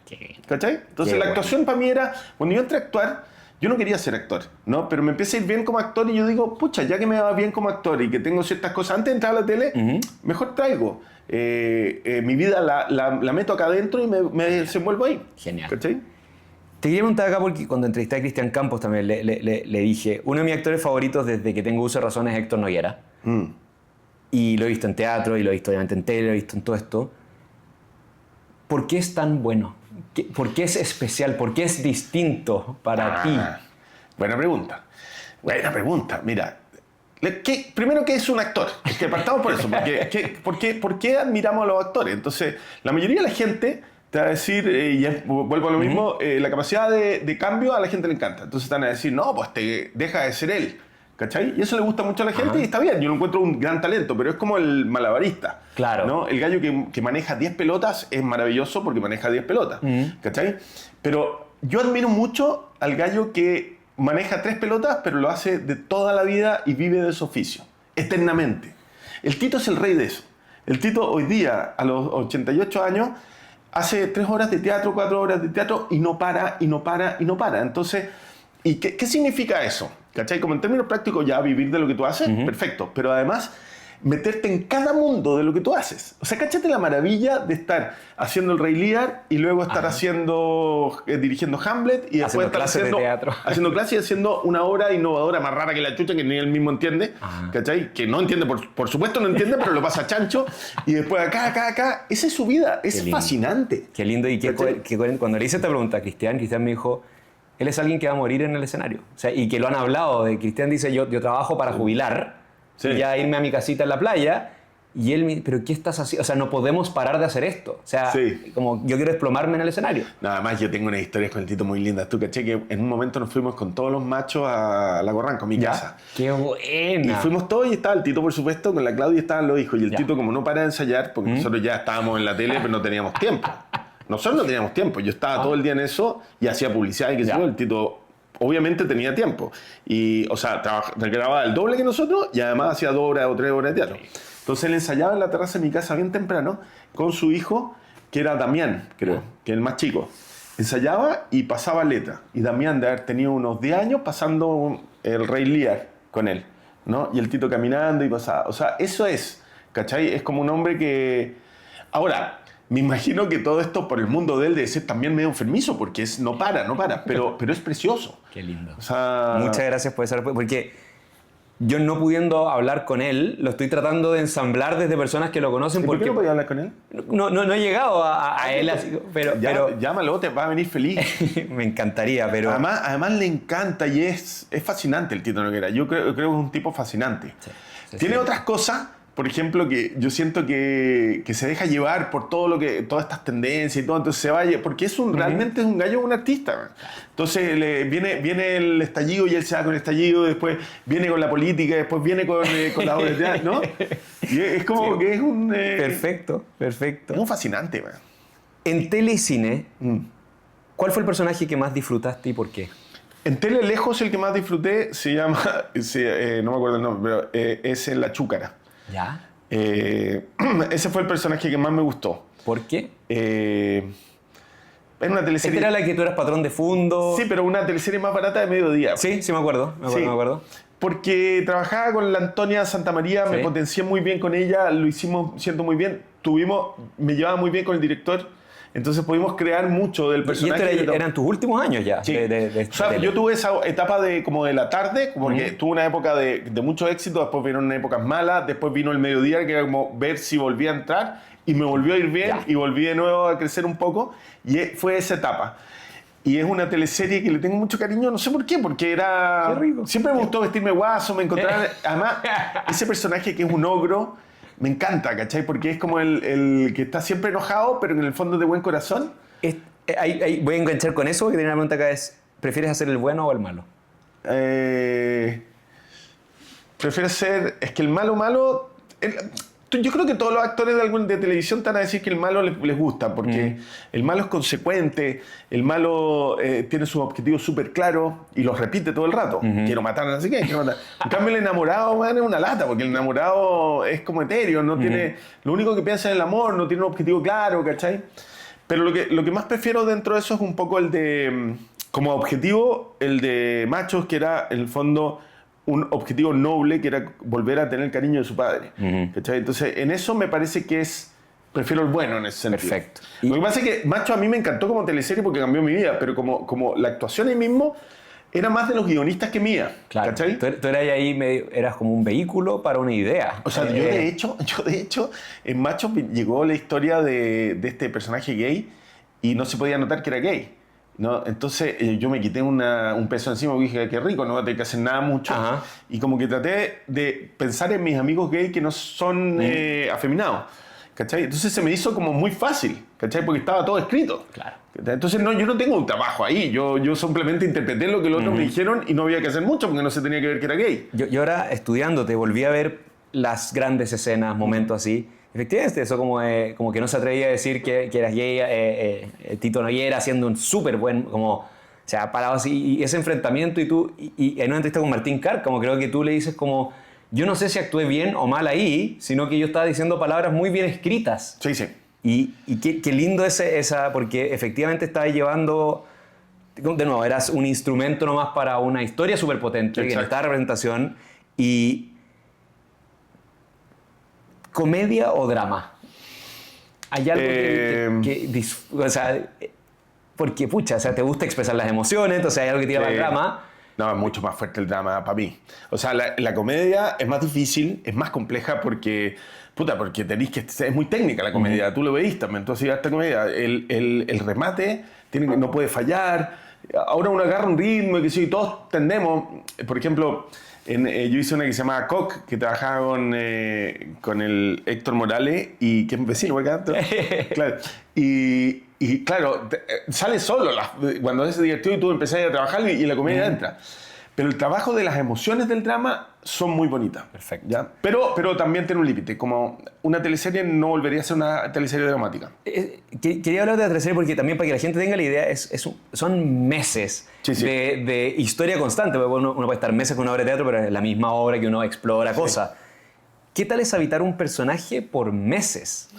¿Cachai? Entonces la actuación para mí era, cuando yo entré a actuar, yo no quería ser actor, ¿no? Pero me empieza a ir bien como actor y yo digo, pucha, ya que me va bien como actor y que tengo ciertas cosas, antes de entrar a la tele, mejor traigo. Mi vida la meto acá adentro y me desenvuelvo ahí. Genial. ¿Cachai? Te quería preguntar acá porque cuando entrevisté a Cristian Campos también le dije, uno de mis actores favoritos desde que tengo uso de razón es Héctor Noguera. Y lo he visto en teatro, y lo he visto obviamente en tele, lo he visto en todo esto. ¿Por qué es tan bueno? ¿Por qué es especial? ¿Por qué es distinto para ti? Buena pregunta. Mira, primero, ¿qué es un actor? Es que partamos por eso. ¿Por qué admiramos a los actores? Entonces, la mayoría de la gente te va a decir, vuelvo a lo mismo, la capacidad de cambio a la gente le encanta. Entonces te van a decir, no, pues deja de ser él. ¿Cachai? Y eso le gusta mucho a la gente y está bien, yo lo encuentro un gran talento, pero es como el malabarista. Claro. ¿No? El gallo que maneja 10 pelotas es maravilloso porque maneja 10 pelotas. ¿Cachai? Pero yo admiro mucho al gallo que maneja 3 pelotas, pero lo hace de toda la vida y vive de su oficio, eternamente. El Tito es el rey de eso. El Tito hoy día, a los 88 años, hace 3 horas de teatro, 4 horas de teatro y no para, y no para, y no para. Entonces, ¿y qué significa eso? ¿Cachai? Como en términos prácticos ya vivir de lo que tú haces, perfecto. Pero además, meterte en cada mundo de lo que tú haces. O sea, cáchate la maravilla de estar haciendo el Rey Lear y luego estar dirigiendo Hamlet y después estar haciendo clases y haciendo una obra innovadora más rara que la chucha que ni él mismo entiende. ¿Cachai? Que no entiende, por supuesto no entiende, pero lo pasa chancho. Y después acá. Esa es su vida. Es fascinante. Qué lindo. Y cuando le hice esta pregunta a Cristian me dijo... Él es alguien que va a morir en el escenario. O sea, y que lo han hablado. Cristian dice, yo trabajo para jubilar y ya irme a mi casita en la playa. Y él me dice, ¿pero qué estás haciendo? O sea, no podemos parar de hacer esto. O sea, como yo quiero desplomarme en el escenario. Nada más, yo tengo unas historias con el Tito muy lindas. Tú caché que en un momento nos fuimos con todos los machos a Lago Ranco, a mi casa. ¡Qué buena! Y fuimos todos y estaba el Tito, por supuesto, con la Claudia estaban los hijos. Y el Tito, como no para de ensayar, porque nosotros ya estábamos en la tele, pero no teníamos tiempo. Nosotros no teníamos tiempo. Yo estaba todo el día en eso y hacía publicidad y qué sé yo. El Tito obviamente tenía tiempo. Y, o sea, grababa el doble que nosotros y además hacía 2 horas o 3 horas de teatro. Entonces él ensayaba en la terraza de mi casa bien temprano con su hijo, que era Damián, creo, que es el más chico. Ensayaba y pasaba letra. Y Damián, de haber tenido unos 10 años, pasando el Rey Lear con él, ¿no? Y el Tito caminando y pasaba. O sea, eso es, ¿cachai? Es como un hombre que... Ahora, me imagino que todo esto por el mundo de él debe ser también medio enfermizo, porque no para, pero es precioso. Qué lindo. O sea, muchas gracias por esa respuesta, porque yo no pudiendo hablar con él, lo estoy tratando de ensamblar desde personas que lo conocen. ¿Por qué porque no podía hablar con él? no he llegado a él así, pero Llámalo, te va a venir feliz. me encantaría, pero... Además le encanta y es fascinante el Tito Noguera. Yo creo que es un tipo fascinante. Tiene otras cosas, por ejemplo, que yo siento que se deja llevar por todas estas tendencias y todo, entonces se vaya, porque realmente es un gallo, un artista. Man. Entonces viene el estallido y él se va con el estallido, después viene con la política, después viene con la obra de teatro, ¿no? Y es como que es un... Perfecto. Es un fascinante, man. En tele y cine, ¿cuál fue el personaje que más disfrutaste y por qué? En tele lejos el que más disfruté se llama, no me acuerdo el nombre, pero es La Chúcara. ¿Ya? Ese fue el personaje que más me gustó. ¿Por qué? Era una teleserie... ¿Esta era la que tú eras patrón de fondo? Sí, pero una teleserie más barata de mediodía. Sí, me acuerdo. Porque trabajaba con la Antonia Santamaría, me potencié muy bien con ella, lo hicimos siento muy bien, me llevaba muy bien con el director, entonces pudimos crear mucho del personaje. ¿Y estos eran tus últimos años ya? Sí. O sea, yo tuve esa etapa como de la tarde, porque tuve una época de mucho éxito, después vino épocas malas, después vino el mediodía, que era como ver si volvía a entrar, y me volvió a ir bien, y volví de nuevo a crecer un poco, y fue esa etapa. Y es una teleserie que le tengo mucho cariño, no sé por qué, porque era... Qué rico. Siempre me gustó vestirme guaso, me encontraba... Además, ese personaje que es un ogro, me encanta, ¿cachai? Porque es como el que está siempre enojado, pero en el fondo de buen corazón. Voy a enganchar con eso, porque tenía una pregunta acá es, ¿prefieres hacer el bueno o el malo? Prefiero ser... Es que el malo... Yo creo que todos los actores de televisión te van a decir que el malo les gusta, porque el malo es consecuente, el malo tiene sus objetivos súper claros y los repite todo el rato. Quiero matar a no sé qué, quiero matar. En cambio, el enamorado, man, es una lata, porque el enamorado es como etéreo, no tiene, lo único que piensa es el amor, no tiene un objetivo claro, ¿cachai? Pero lo que más prefiero dentro de eso es un poco el de, como objetivo, el de Machos, que era, en el fondo, un objetivo noble, que era volver a tener el cariño de su padre. ¿Cachai? Entonces, en eso me parece que prefiero el bueno en ese sentido. Perfecto. Lo que pasa es que Macho a mí me encantó como teleserie porque cambió mi vida, pero como la actuación ahí mismo era más de los guionistas que mía. Claro. ¿Cachai? Tú eras ahí, eras como un vehículo para una idea. O sea, yo de hecho, en Macho llegó la historia de este personaje gay y no se podía notar que era gay. ¿No? Entonces yo me quité un peso encima y dije, qué rico, no voy a tener que hacer nada mucho. Ajá. Y como que traté de pensar en mis amigos gays que no son afeminados. ¿Cachai? Entonces se me hizo como muy fácil, ¿cachai? Porque estaba todo escrito. Claro. Entonces yo no tengo un trabajo ahí, yo simplemente interpreté lo que los otros me dijeron y no había que hacer mucho porque no se tenía que ver que era gay. Yo ahora estudiando te volví a ver las grandes escenas, momentos así. Efectivamente, eso como que no se atrevía a decir que eras gay, Tito Noguera haciendo un súper buen, como, o sea, parado así, y ese enfrentamiento y en una entrevista con Martín Carr, como creo que tú le dices como, yo no sé si actué bien o mal ahí, sino que yo estaba diciendo palabras muy bien escritas. Sí, sí. Y qué lindo esa, porque efectivamente estaba llevando, de nuevo, eras un instrumento nomás para una historia súper potente, que necesitaba representación, y... ¿Comedia o drama? ¿Hay algo o sea, porque, pucha, o sea, te gusta expresar las emociones, entonces hay algo que te lleva al drama. No, es mucho más fuerte el drama para mí. O sea, la comedia es más difícil, es más compleja porque tenéis que... Es muy técnica la comedia, tú lo veis también. Entonces, esta comedia, el remate no puede fallar. Ahora uno agarra un ritmo y que sí, todos tendemos. Por ejemplo... yo hice una que se llamaba Coq, que trabajaba con el Héctor Morales, y que es vecino, ¿verdad? Claro. Y claro, sale solo cuando es divertido y tú empezás a trabajar y la comedia entra. Pero el trabajo de las emociones del drama son muy bonitas. Perfecto. ¿Ya? Pero también tiene un límite. Como una teleserie no volvería a ser una teleserie dramática. Quería hablar de la teleserie porque también para que la gente tenga la idea, son meses de historia constante. Uno puede estar meses con una obra de teatro, pero es la misma obra que uno explora cosas. ¿Qué tal es habitar un personaje por meses?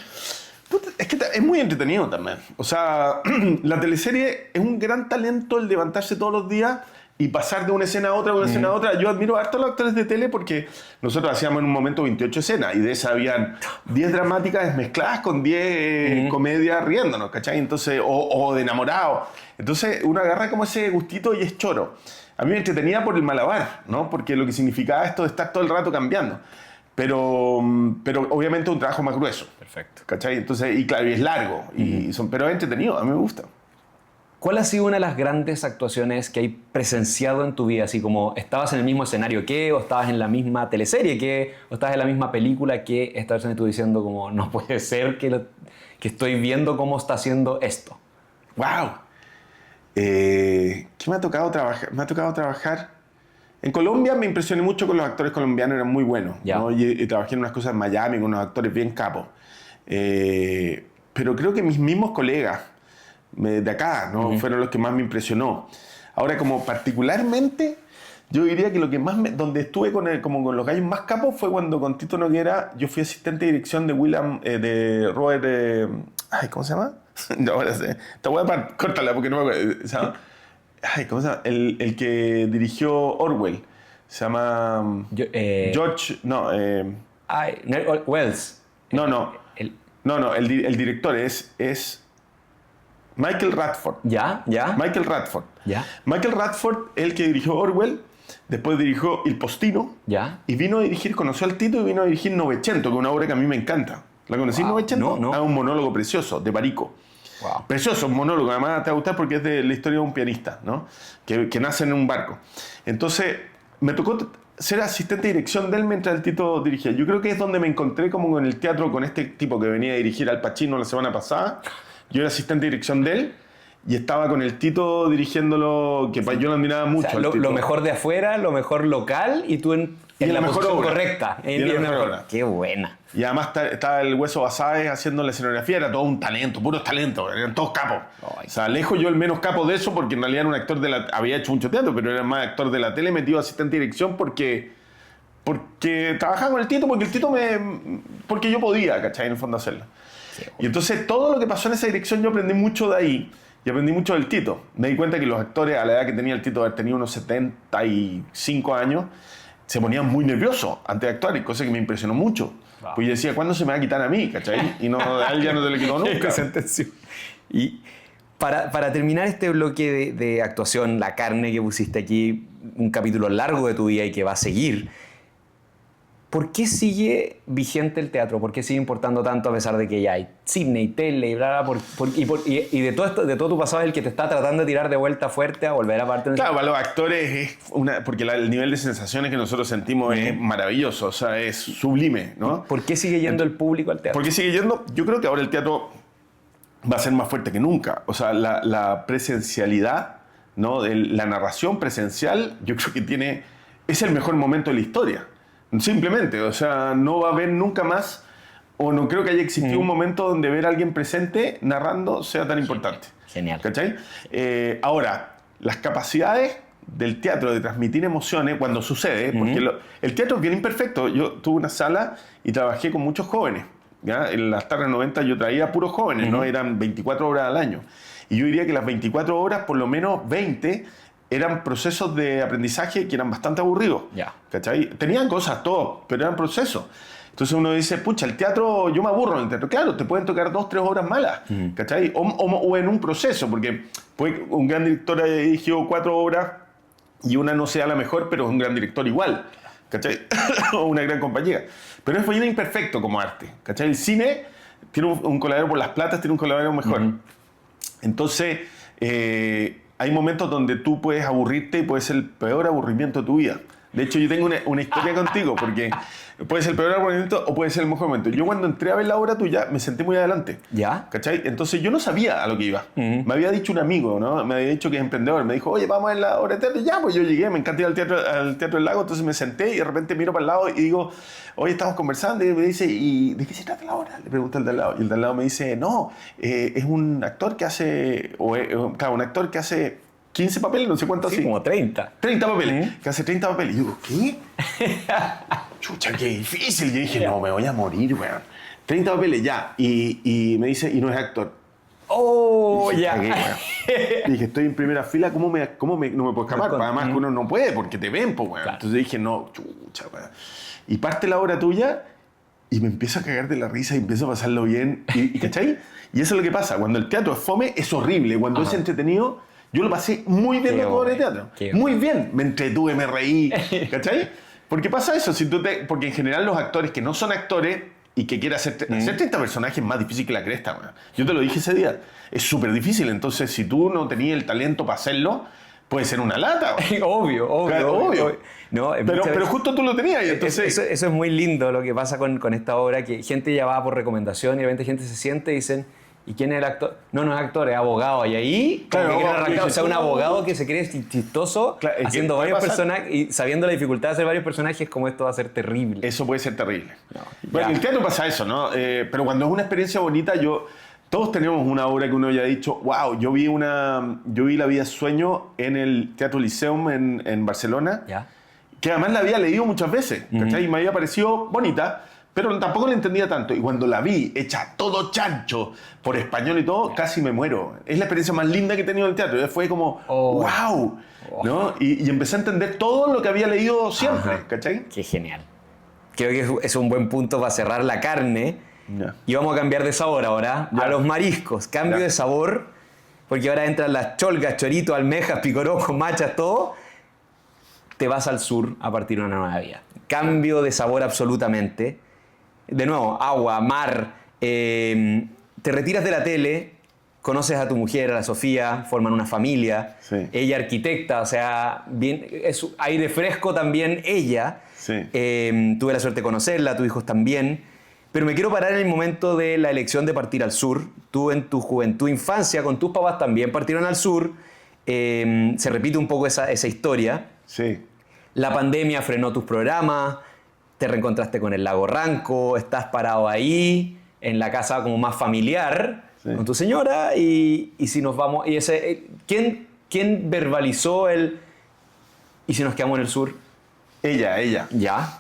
Es que es muy entretenido también. O sea, la teleserie es un gran talento el levantarse todos los días y pasar de una escena a otra, de una escena a otra. Yo admiro harto a los actores de tele porque nosotros hacíamos en un momento 28 escenas y de esas habían 10 dramáticas mezcladas con 10 comedias riéndonos, ¿cachai? Entonces, o de enamorado. Entonces uno agarra como ese gustito y es choro. A mí me entretenía por el malabar, ¿no? Porque lo que significaba esto de estar todo el rato cambiando. Pero obviamente un trabajo más grueso. Perfecto. ¿Cachai? Entonces, y claro, y es largo, pero es entretenido, a mí me gusta. ¿Cuál ha sido una de las grandes actuaciones que hay presenciado en tu vida? Así como, ¿estabas en el mismo escenario que, o estabas en la misma teleserie que, o estabas en la misma película que esta vez tú diciendo como, no puede ser que estoy viendo cómo está haciendo esto? ¡Wow! ¿Qué me ha tocado trabajar? Me ha tocado trabajar... En Colombia me impresioné mucho con los actores colombianos, eran muy buenos, ¿no? Y trabajé en unas cosas en Miami con unos actores bien capos. Pero creo que mis mismos colegas de acá, ¿no? Fueron los que más me impresionó. Ahora, como particularmente, yo diría que lo que más donde estuve como con los gallos más capos fue cuando con Tito Noguera yo fui asistente de dirección de Robert... ¿cómo se llama? No, ahora sé. Te voy a córtala porque no me acuerdo. ¿Se llama? ¿Cómo se llama? El que dirigió Orwell. Se llama... George... No. Wells. No. El director es Michael Radford. ¿Ya? Michael Radford. ¿Ya? Michael Radford, el que dirigió Orwell, después dirigió Il Postino. ¿Ya? Y vino a dirigir, conoció al Tito y vino a dirigir Novecento, que es una obra que a mí me encanta. ¿La conocí, Novecento? No. Es un monólogo precioso, de Barico. Wow. Precioso, un monólogo. Además te va a gustar porque es de la historia de un pianista, ¿no? Que nace en un barco. Entonces, me tocó ser asistente de dirección de él mientras el Tito dirigía. Yo creo que es donde me encontré como con el teatro, con este tipo que venía a dirigir Al Pacino la semana pasada. Yo era asistente de dirección de él y estaba con el Tito dirigiéndolo, que yo lo admiraba mucho. O sea, lo mejor de afuera, lo mejor local y tú en la mejor posición obra. Correcta. Y en la mejor obra. Qué buena. Y además estaba el Hueso Basáez haciendo la escenografía, era todo un talento, puros talentos, eran todos capos. O sea, lejos yo el menos capo de eso, porque en realidad era un actor había hecho mucho teatro, pero era más actor de la tele, metido asistente de dirección porque trabajaba con el Tito, porque yo podía, ¿cachai? En el fondo hacerlo. Sí, bueno. Y entonces todo lo que pasó en esa dirección yo aprendí mucho de ahí. Y aprendí mucho del Tito. Me di cuenta que los actores, a la edad que tenía el Tito, tenía unos 75 años, se ponían muy nerviosos antes de actuar, cosa que me impresionó mucho. Wow. Pues yo decía, ¿cuándo se me va a quitar a mí? ¿Cachai? Y a él ya no se le quitó nunca. Y para terminar este bloque de actuación, la carne que pusiste aquí, un capítulo largo de tu vida y que va a seguir, ¿por qué sigue vigente el teatro? ¿Por qué sigue importando tanto a pesar de que ya hay cine y tele y bla, bla, y de todo esto, de todo tu pasado es el que te está tratando de tirar de vuelta fuerte a volver a parte? Claro, para los actores es porque el nivel de sensaciones que nosotros sentimos es maravilloso, o sea, es sublime, ¿no? ¿Por qué sigue yendo el público al teatro? ¿Por qué sigue yendo? Yo creo que ahora el teatro va a ser más fuerte que nunca. O sea, la presencialidad, ¿no? La narración presencial, yo creo que es el mejor momento de la historia. Simplemente, o sea, no va a haber nunca más, o no creo que haya existido un momento donde ver a alguien presente narrando sea tan importante. Genial. ¿Cachai? Ahora, las capacidades del teatro de transmitir emociones cuando sucede, porque el teatro es bien imperfecto. Yo tuve una sala y trabajé con muchos jóvenes. ¿Ya? En las tardes 90 yo traía puros jóvenes, ¿no? Eran 24 horas al año. Y yo diría que las 24 horas, por lo menos 20, eran procesos de aprendizaje que eran bastante aburridos. ¿Cachai? Tenían cosas, todo, pero eran procesos. Entonces uno dice, pucha, el teatro, yo me aburro en el teatro. Claro, te pueden tocar 2, 3 horas malas, ¿cachai? O en un proceso, porque un gran director haya dirigido 4 obras y una no sea la mejor, pero es un gran director igual, ¿cachai? O una gran compañía. Pero es bien imperfecto como arte, ¿cachai? El cine tiene un coladero por las platas, tiene un coladero mejor. Entonces, hay momentos donde tú puedes aburrirte y puede ser el peor aburrimiento de tu vida. De hecho, yo tengo una historia contigo, porque puede ser el peor aburrimiento o puede ser el mejor momento. Yo cuando entré a ver la obra tuya, me sentí muy adelante. ¿Ya? ¿Cachai? Entonces yo no sabía a lo que iba. Me había dicho un amigo, ¿no? Me había dicho que es emprendedor. Me dijo, oye, vamos a ver la obra de teatro. Ya, pues yo llegué, me encanta ir al teatro del Lago. Entonces me senté y de repente miro para el lado y digo, oye, estamos conversando. Y me dice, ¿y de qué se trata la obra? Le pregunto al de al lado. Y el de al lado me dice, no, es un actor que hace, claro, un actor que hace 15 papeles, no sé cuántos así. Como 30. 30 papeles. Que hace 30 papeles. Y yo digo, ¿qué? Chucha, qué difícil. Yo dije, no, me voy a morir, weón. 30 papeles, ya. Y me dice, y no es actor. ¡Oh, dije, ya! cagué, weón. Dije, estoy en primera fila, ¿cómo no me puedo escapar? Además que uno no puede porque te ven, pues, weón. Claro. Entonces dije, no, chucha, weón. Y parte la hora tuya y me empiezo a cagar de la risa y empiezo a pasarlo bien. ¿Cachai? Y eso es lo que pasa. Cuando el teatro es fome, es horrible. Cuando es entretenido, yo lo pasé muy bien la obra de teatro. Muy bien. Me entretuve, me reí. ¿Cachai? Porque pasa eso. Porque en general los actores que no son actores y que quieren hacer 30 personajes es más difícil que la cresta, man. Yo te lo dije ese día. Es súper difícil. Entonces, si tú no tenías el talento para hacerlo, puede ser una lata. Obvio. No, pero justo tú lo tenías. Y entonces... Eso es muy lindo lo que pasa con esta obra, que gente ya va por recomendación y de repente gente se siente y dicen, ¿y quién es el actor? No es actor, es abogado. Y ahí, claro, o sea, un abogado que se cree chistoso, claro, haciendo varios personajes y sabiendo la dificultad de hacer varios personajes, como esto va a ser terrible. Eso puede ser terrible. Bueno, en el teatro pasa eso, ¿no? Pero cuando es una experiencia bonita, todos tenemos una obra que uno ya ha dicho, wow, yo vi La vida sueño en el Teatro Liceum en Barcelona, ¿Ya? que además la había leído muchas veces, ¿cachai? Y me había parecido bonita, pero tampoco la entendía tanto. Y cuando la vi, hecha todo chancho, por español y todo, casi me muero. Es la experiencia más linda que he tenido en el teatro. Fue como, wow, ¿no? Y empecé a entender todo lo que había leído siempre, ¿cachai? Qué genial. Creo que es un buen punto para cerrar la carne. Ya. Y vamos a cambiar de sabor ahora a los mariscos. Cambio de sabor, porque ahora entran las cholgas, choritos, almejas, picorocos, machas, todo. Te vas al sur a partir de una nueva vida. Cambio de sabor absolutamente. De nuevo, agua, mar. Te retiras de la tele, conoces a tu mujer, a la Sofía, forman una familia. Sí. Ella arquitecta, o sea, es aire fresco también ella. Sí. Tuve la suerte de conocerla, tus hijos también. Pero me quiero parar en el momento de la elección de partir al sur. Tú en tu juventud, infancia, con tus papás también partieron al sur. Se repite un poco esa historia. Sí. La pandemia frenó tus programas, te reencontraste con el lago Ranco, estás parado ahí, en la casa como más familiar, con tu señora, y si nos vamos... ¿Quién verbalizó y si nos quedamos en el sur? Ella. ¿Ya?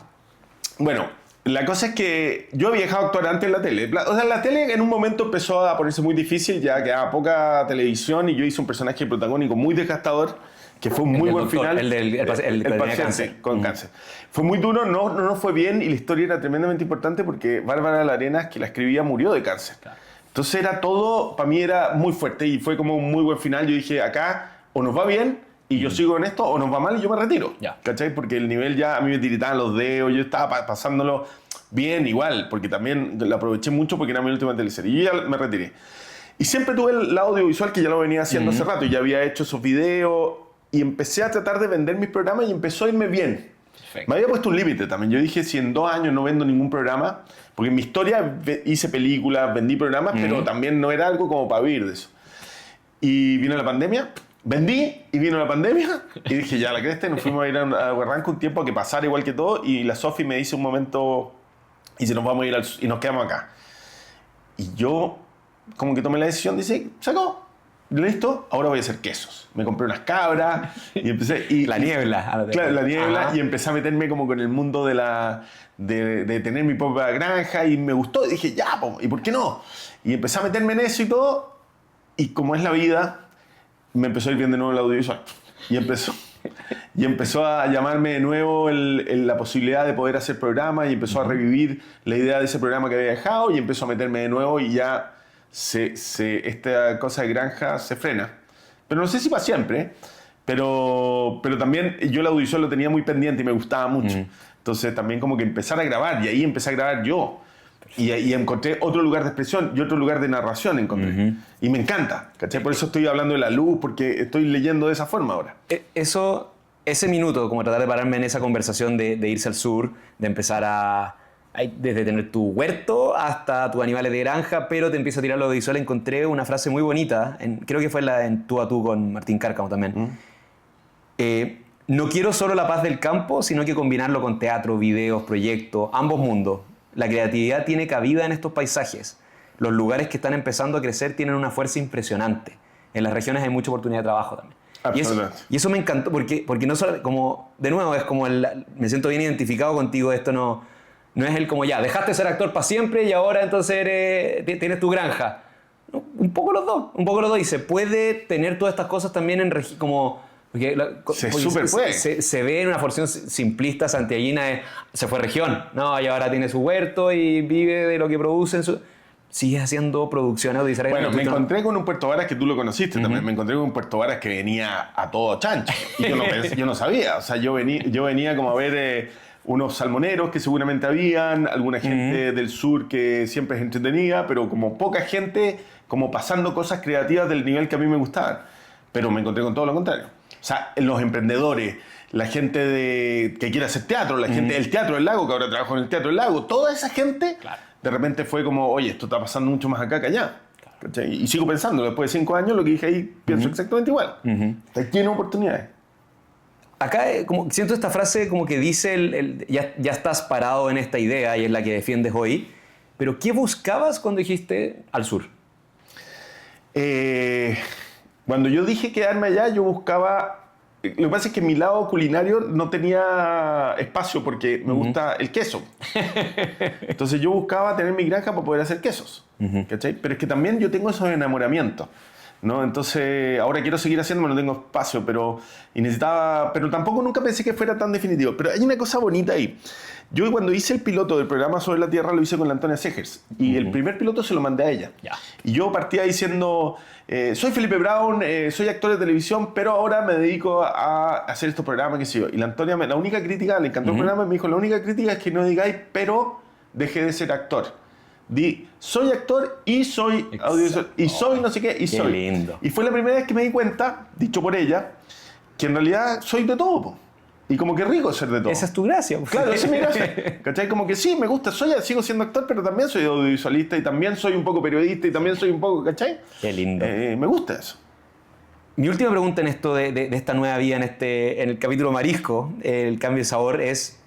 Bueno, la cosa es que yo había dejado actuar antes en la tele. O sea, la tele en un momento empezó a ponerse muy difícil, ya quedaba poca televisión y yo hice un personaje protagónico muy desgastador, que fue un muy buen final. El paciente cáncer. Con cáncer. Fue muy duro, no fue bien y la historia era tremendamente importante porque Bárbara Larenas, que la escribía, murió de cáncer. Claro. Entonces era todo, para mí era muy fuerte y fue como un muy buen final. Yo dije, acá o nos va bien y yo sigo en esto, o nos va mal y yo me retiro. Ya. ¿Cachai? Porque el nivel ya a mí me tiritaban los dedos, yo estaba pasándolo bien igual, porque también lo aproveché mucho porque era mi última teleserie. Y yo ya me retiré. Y siempre tuve el lado audiovisual que ya lo venía haciendo hace rato y ya había hecho esos videos y empecé a tratar de vender mis programas y empezó a irme bien. Perfecto. Me había puesto un límite también. Yo dije, si en 2 años no vendo ningún programa, porque en mi historia hice películas, vendí programas, pero también no era algo como para vivir de eso. Y vino la pandemia, vendí y vino la pandemia y dije, ya la cresta, y nos fuimos a ir a Huarranco un tiempo a que pasara igual que todo y la Sofi me dice un momento, y si nos vamos a ir y nos quedamos acá. Y yo como que tomé la decisión, dice, sacó. Listo, ahora voy a hacer quesos. Me compré unas cabras y empecé... La niebla. Claro, la niebla. Ajá. Y empecé a meterme como con el mundo de tener mi propia granja y me gustó. Y dije, ya, ¿y por qué no? Y empecé a meterme en eso y todo. Y como es la vida, me empezó a ir bien de nuevo el audiovisual. Y empezó a llamarme de nuevo la posibilidad de poder hacer programas y empezó a revivir la idea de ese programa que había dejado y empezó a meterme de nuevo y ya... esta cosa de granja se frena. Pero no sé si para siempre, pero también yo el audiovisual lo tenía muy pendiente y me gustaba mucho. Entonces también como que empezar a grabar y ahí empecé a grabar yo. Y encontré otro lugar de expresión y otro lugar de narración encontré. Y me encanta, ¿cachai? Por eso estoy hablando de la luz, porque estoy leyendo de esa forma ahora. Ese minuto, como tratar de pararme en esa conversación de irse al sur, de empezar desde tener tu huerto hasta tus animales de granja, pero te empieza a tirar lo visual. Encontré una frase muy bonita, creo que fue en Tú a Tú con Martín Cárcamo también. No quiero solo la paz del campo, sino que combinarlo con teatro, videos, proyectos, ambos mundos. La creatividad tiene cabida en estos paisajes. Los lugares que están empezando a crecer tienen una fuerza impresionante. En las regiones hay mucha oportunidad de trabajo también. Y eso me encantó, porque no solo, como, de nuevo, es como me siento bien identificado contigo. Esto no es el como ya, dejaste de ser actor para siempre y ahora entonces tienes tu granja. Un poco los dos. Y se puede tener todas estas cosas también en como... Porque se ve en una porción simplista santiaguina se fue región, ¿no? Y ahora tiene su huerto y vive de lo que produce sigue haciendo producción audiovisual. Bueno, me encontré con un Puerto Varas que tú lo conociste también. Me encontré con un Puerto Varas que venía a todo chancho. Y yo no sabía. O sea, yo venía como a ver unos salmoneros que seguramente habían, alguna gente del sur que siempre es entretenida, pero como poca gente, como pasando cosas creativas del nivel que a mí me gustaban. Pero me encontré con todo lo contrario. O sea, los emprendedores, la gente que quiere hacer teatro, la gente del Teatro del Lago, que ahora trabajo en el Teatro del Lago, toda esa gente, de repente fue como, oye, esto está pasando mucho más acá que allá. Claro. Y sigo pensando, después de 5 años, lo que dije ahí, pienso exactamente igual. Está lleno de oportunidades. Acá como siento esta frase como que dice, ya estás parado en esta idea y es la que defiendes hoy, pero ¿qué buscabas cuando dijiste al sur? Cuando yo dije quedarme allá, yo buscaba... Lo que pasa es que mi lado culinario no tenía espacio porque me gusta el queso. Entonces yo buscaba tener mi granja para poder hacer quesos. ¿Cachai? Pero es que también yo tengo esos enamoramientos, ¿no? Entonces ahora quiero seguir haciéndolo, no tengo espacio, pero tampoco nunca pensé que fuera tan definitivo. Pero hay una cosa bonita ahí. Yo cuando hice el piloto del programa Sobre la Tierra lo hice con la Antonia Segers y el primer piloto se lo mandé a ella. Y yo partía diciendo, soy Felipe Brown, soy actor de televisión, pero ahora me dedico a hacer estos programas, qué sé yo. Y la Antonia, la única crítica, le encantó el programa, me dijo, la única crítica es que no digáis, pero dejé de ser actor. Di, soy actor y soy audiovisual, y soy no sé qué, y soy. Lindo. Y fue la primera vez que me di cuenta, dicho por ella, que en realidad soy de todo, po. Y como que rico ser de todo. Esa es tu gracia. Claro, esa es mi gracia. ¿Cachai? Como que sí, me gusta, sigo siendo actor, pero también soy audiovisualista y también soy un poco periodista y también soy un poco, ¿cachai? Qué lindo. Me gusta eso. Mi última pregunta en esto de esta nueva vida, en el capítulo Marisco, el cambio de sabor, es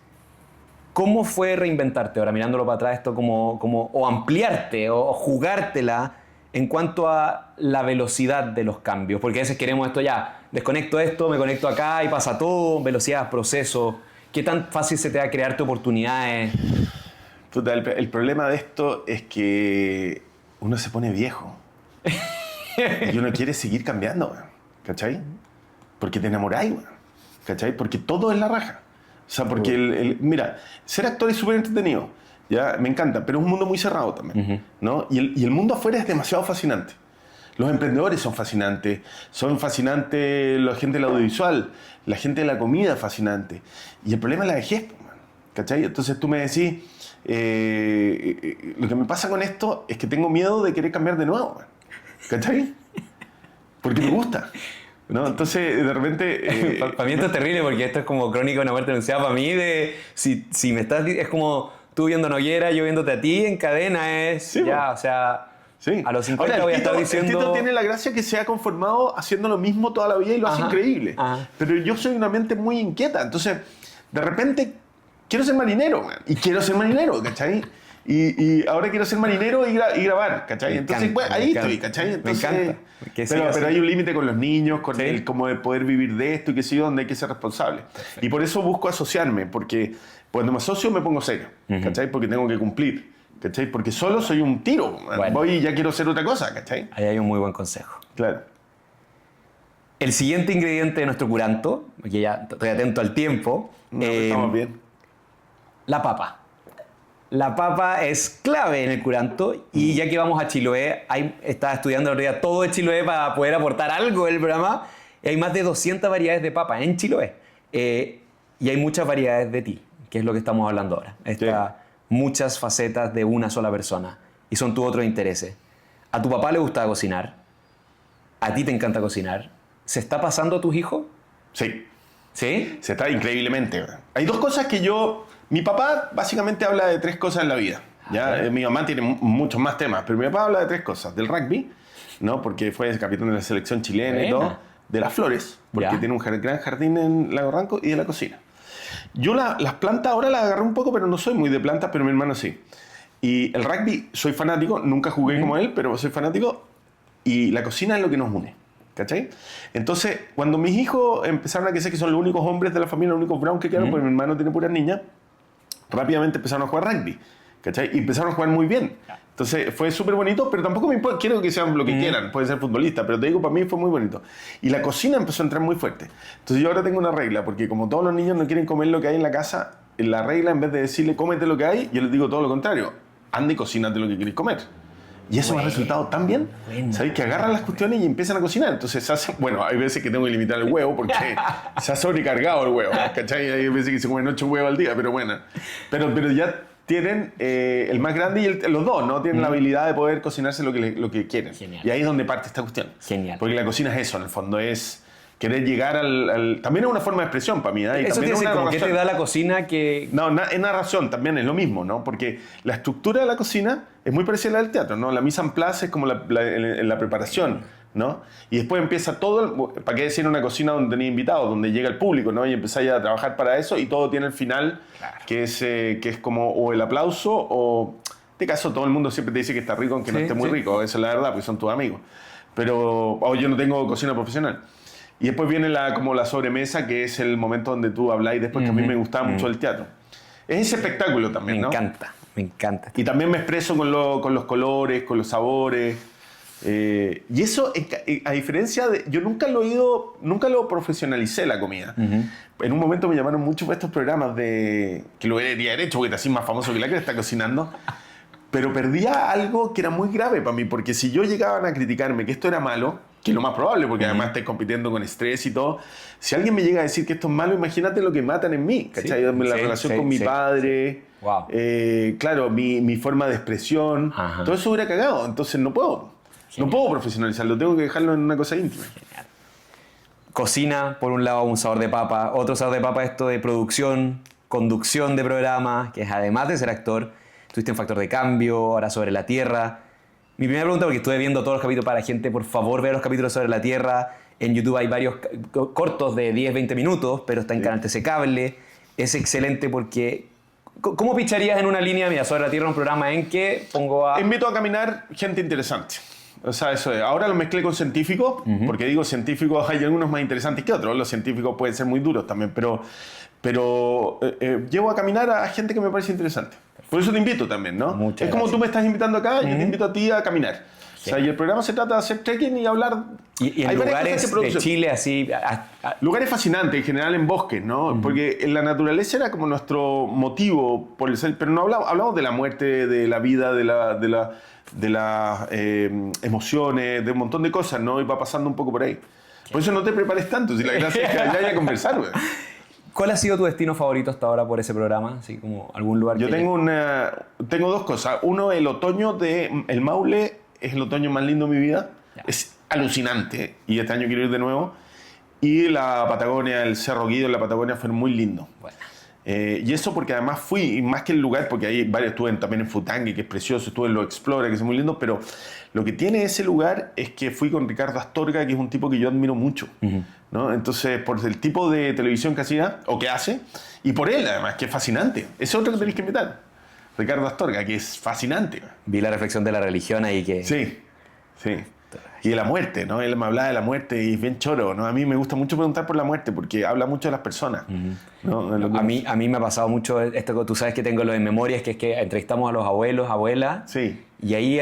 ¿cómo fue reinventarte ahora, mirándolo para atrás, esto o ampliarte o jugártela en cuanto a la velocidad de los cambios? Porque a veces queremos esto ya, desconecto esto, me conecto acá y pasa todo, velocidad, proceso. ¿Qué tan fácil se te va a crearte oportunidades? Puta, el problema de esto es que uno se pone viejo y uno quiere seguir cambiando, ¿cachai? Porque te enamoráis, ¿cachai? Porque todo es la raja. O sea, porque mira, ser actor es súper entretenido, ¿ya? Me encanta, pero es un mundo muy cerrado también, ¿no? Y el mundo afuera es demasiado fascinante. Los emprendedores son fascinantes la gente del audiovisual, la gente de la comida es fascinante. Y el problema es la vejez, ¿cachai? Entonces tú me decís, lo que me pasa con esto es que tengo miedo de querer cambiar de nuevo, ¿cachai? Porque me gusta. ¿No? Entonces, de repente... Para mí esto es terrible porque esto es como crónica de una muerte anunciada. Para mí, si me estás... Es como tú viendo a Noguera, yo viéndote a ti en cadena, sí, ya, o sea... Sí. A los 50 ahora, voy a estar diciendo... El Tito tiene la gracia que se ha conformado haciendo lo mismo toda la vida y lo hace increíble. Pero yo soy una mente muy inquieta. Entonces, de repente, quiero ser marinero, man. Y quiero ser marinero, ¿cachai? Y ahora quiero ser marinero y grabar, ¿cachai? Entonces, pues, ahí estoy, ¿cachai? Entonces, me encanta. Pero hay un límite con los niños, con el como de poder vivir de esto y qué sé yo, donde hay que ser responsable. Perfecto. Y por eso busco asociarme, porque cuando me asocio me pongo serio, ¿cachai? Porque tengo que cumplir, ¿cachai? Porque solo soy un tiro, bueno. Voy y ya quiero hacer otra cosa, ¿cachai? Ahí hay un muy buen consejo. Claro. El siguiente ingrediente de nuestro curanto, que ya estoy atento al tiempo, estamos bien. La papa. La papa es clave en el curanto y ya que vamos a Chiloé, estaba estudiando el otro día todo de Chiloé para poder aportar algo del programa. Y hay más de 200 variedades de papa en Chiloé. Y hay muchas variedades de ti, que es lo que estamos hablando ahora. Muchas facetas de una sola persona. Y son tus otros intereses. A tu papá le gusta cocinar. A ti te encanta cocinar. ¿Se está pasando a tus hijos? Sí. ¿Sí? Se está increíblemente. Hay dos cosas que mi papá básicamente habla de 3 cosas en la vida. ¿Ya? Mi mamá tiene muchos más temas, pero mi papá habla de 3 cosas. Del rugby, ¿no? Porque fue el capitán de la selección chilena y todo. De las flores, porque tiene un gran jardín en Lago Ranco. Y de la cocina. Yo las plantas ahora las agarré un poco, pero no soy muy de plantas, pero mi hermano sí. Y el rugby, soy fanático, nunca jugué como él, pero soy fanático. Y la cocina es lo que nos une, ¿cachai? Entonces, cuando mis hijos empezaron a crecer, que son los únicos hombres de la familia, los únicos Brown que quedaron, porque mi hermano tiene puras niñas, rápidamente empezaron a jugar rugby. ¿cachai? Y empezaron a jugar muy bien. Entonces fue súper bonito, pero tampoco me importa, quiero que sean lo que quieran, pueden ser futbolistas, pero te digo, para mí fue muy bonito. Y la cocina empezó a entrar muy fuerte. Entonces yo ahora tengo una regla, porque como todos los niños no quieren comer lo que hay en la casa, la regla, en vez de decirle cómete lo que hay, yo les digo todo lo contrario, anda y cocínate lo que quieres comer. Y eso me ha resultado tan bien. ¿Sabéis? Que agarran las cuestiones y empiezan a cocinar. Entonces se hace, bueno, hay veces que tengo que limitar el huevo porque se ha sobrecargado el huevo, ¿cachai? Hay veces que se comen 8 huevos al día, pero bueno. Pero ya tienen el más grande y los dos, ¿no? Tienen la habilidad de poder cocinarse lo que quieren. Genial. Y ahí es donde parte esta cuestión. Genial. Porque la cocina es eso, en el fondo, es querer llegar al... También es una forma de expresión para mí, ¿eh? Y Eso también te es dice, como que te da la cocina que... No, es narración, también es lo mismo, ¿no? Porque la estructura de la cocina es muy parecida a la del teatro, ¿no? La mise en place es como la preparación, ¿no? Y después empieza todo, ¿para qué decir una cocina donde tenés invitados, donde llega el público, ¿no? Y empezáis a trabajar para eso y todo tiene el final, claro, que es como o el aplauso o... En este caso todo el mundo siempre te dice que está rico aunque no esté muy rico, eso es la verdad, porque son tus amigos. Pero yo no tengo cocina profesional. Y después viene como la sobremesa, que es el momento donde tú habláis después, que a mí me gustaba mucho el teatro. Es ese espectáculo también, ¿no? Me encanta. Y también me expreso con los colores, con los sabores. Y eso, a diferencia de... Yo nunca lo profesionalicé la comida. En un momento me llamaron mucho para estos programas que lo debería haber hecho, porque te haces más famoso que la que está cocinando. Pero perdía algo que era muy grave para mí, porque si yo llegaban a criticarme que esto era malo, que es lo más probable, porque además estoy compitiendo con estrés y todo, si alguien me llega a decir que esto es malo, imagínate lo que matan en mí, ¿cachai? La relación con mi padre, wow, claro, mi forma de expresión, todo eso hubiera cagado, entonces no puedo profesionalizarlo, tengo que dejarlo en una cosa íntima. Genial. Cocina, por un lado, un sabor de papa, otro sabor de papa, esto de producción, conducción de programas, que es además de ser actor, tuviste un Factor de Cambio, ahora Sobre la Tierra. Mi primera pregunta, porque estuve viendo todos los capítulos para la gente, por favor, vea los capítulos Sobre la Tierra. En YouTube hay varios cortos de 10, 20 minutos, pero está en Canal TC Cable. Es excelente porque... ¿Cómo picharías en una línea? Mira, Sobre la Tierra, un programa en que pongo a... Invito a caminar gente interesante. O sea, eso es. Ahora lo mezclé con científicos, porque digo científicos, hay algunos más interesantes que otros. Los científicos pueden ser muy duros también, pero llevo a caminar a gente que me parece interesante. Por eso te invito también, ¿no? Muchas es como gracias. Tú me estás invitando acá, yo te invito a ti a caminar. O sea, y el programa se trata de hacer trekking y hablar... Y en lugares de Chile así... Lugares fascinantes, en general en bosques, ¿no? Porque la naturaleza era como nuestro motivo por el ser, pero no hablamos de la muerte, de la vida, de las emociones, de un montón de cosas, ¿no? Y va pasando un poco por ahí. Por eso no te prepares tanto, si la gracia es que vaya a conversar, güey. ¿Cuál ha sido tu destino favorito hasta ahora por ese programa? Así como algún lugar. Yo tengo dos cosas. Uno, el otoño de El Maule es el otoño más lindo de mi vida. Ya. Es alucinante y este año quiero ir de nuevo. Y la Patagonia, el Cerro Guido en la Patagonia fue muy lindo. Bueno. Y eso porque además fui, más que el lugar, porque hay varios, estuve también en Futangui, que es precioso, estuve en Lo Explora, que es muy lindo, pero lo que tiene ese lugar es que fui con Ricardo Astorga, que es un tipo que yo admiro mucho, ¿no? Entonces, por el tipo de televisión que hacía, o que hace, y por él además, que es fascinante. Ese es otro que tenéis que invitar, Ricardo Astorga, que es fascinante. Vi la reflexión de la religión ahí que... Sí. Y de la muerte, ¿no? Él me hablaba de la muerte y es bien choro, ¿no? A mí me gusta mucho preguntar por la muerte porque habla mucho de las personas, ¿no? A mí me ha pasado mucho esto, tú sabes que tengo lo de memorias, que es que entrevistamos a los abuelos, abuelas, sí. Y ahí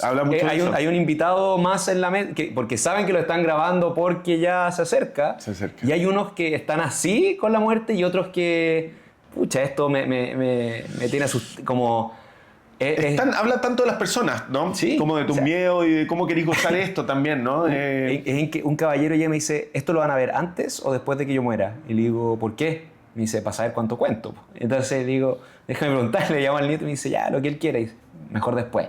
habla mucho de eso. Hay un invitado más en la mesa, porque saben que lo están grabando porque ya se acerca. Y hay unos que están así con la muerte y otros que, pucha, esto me tiene como... habla tanto de las personas, ¿no? Sí. Como de tus miedos y de cómo querés gozar esto también, ¿no? Es en que un caballero llega y me dice, ¿esto lo van a ver antes o después de que yo muera? Y le digo, ¿por qué? Me dice, para saber cuánto cuento. Entonces digo, déjame preguntarle, le llamo al nieto y me dice, ya, lo que él quiera, y dice, mejor después.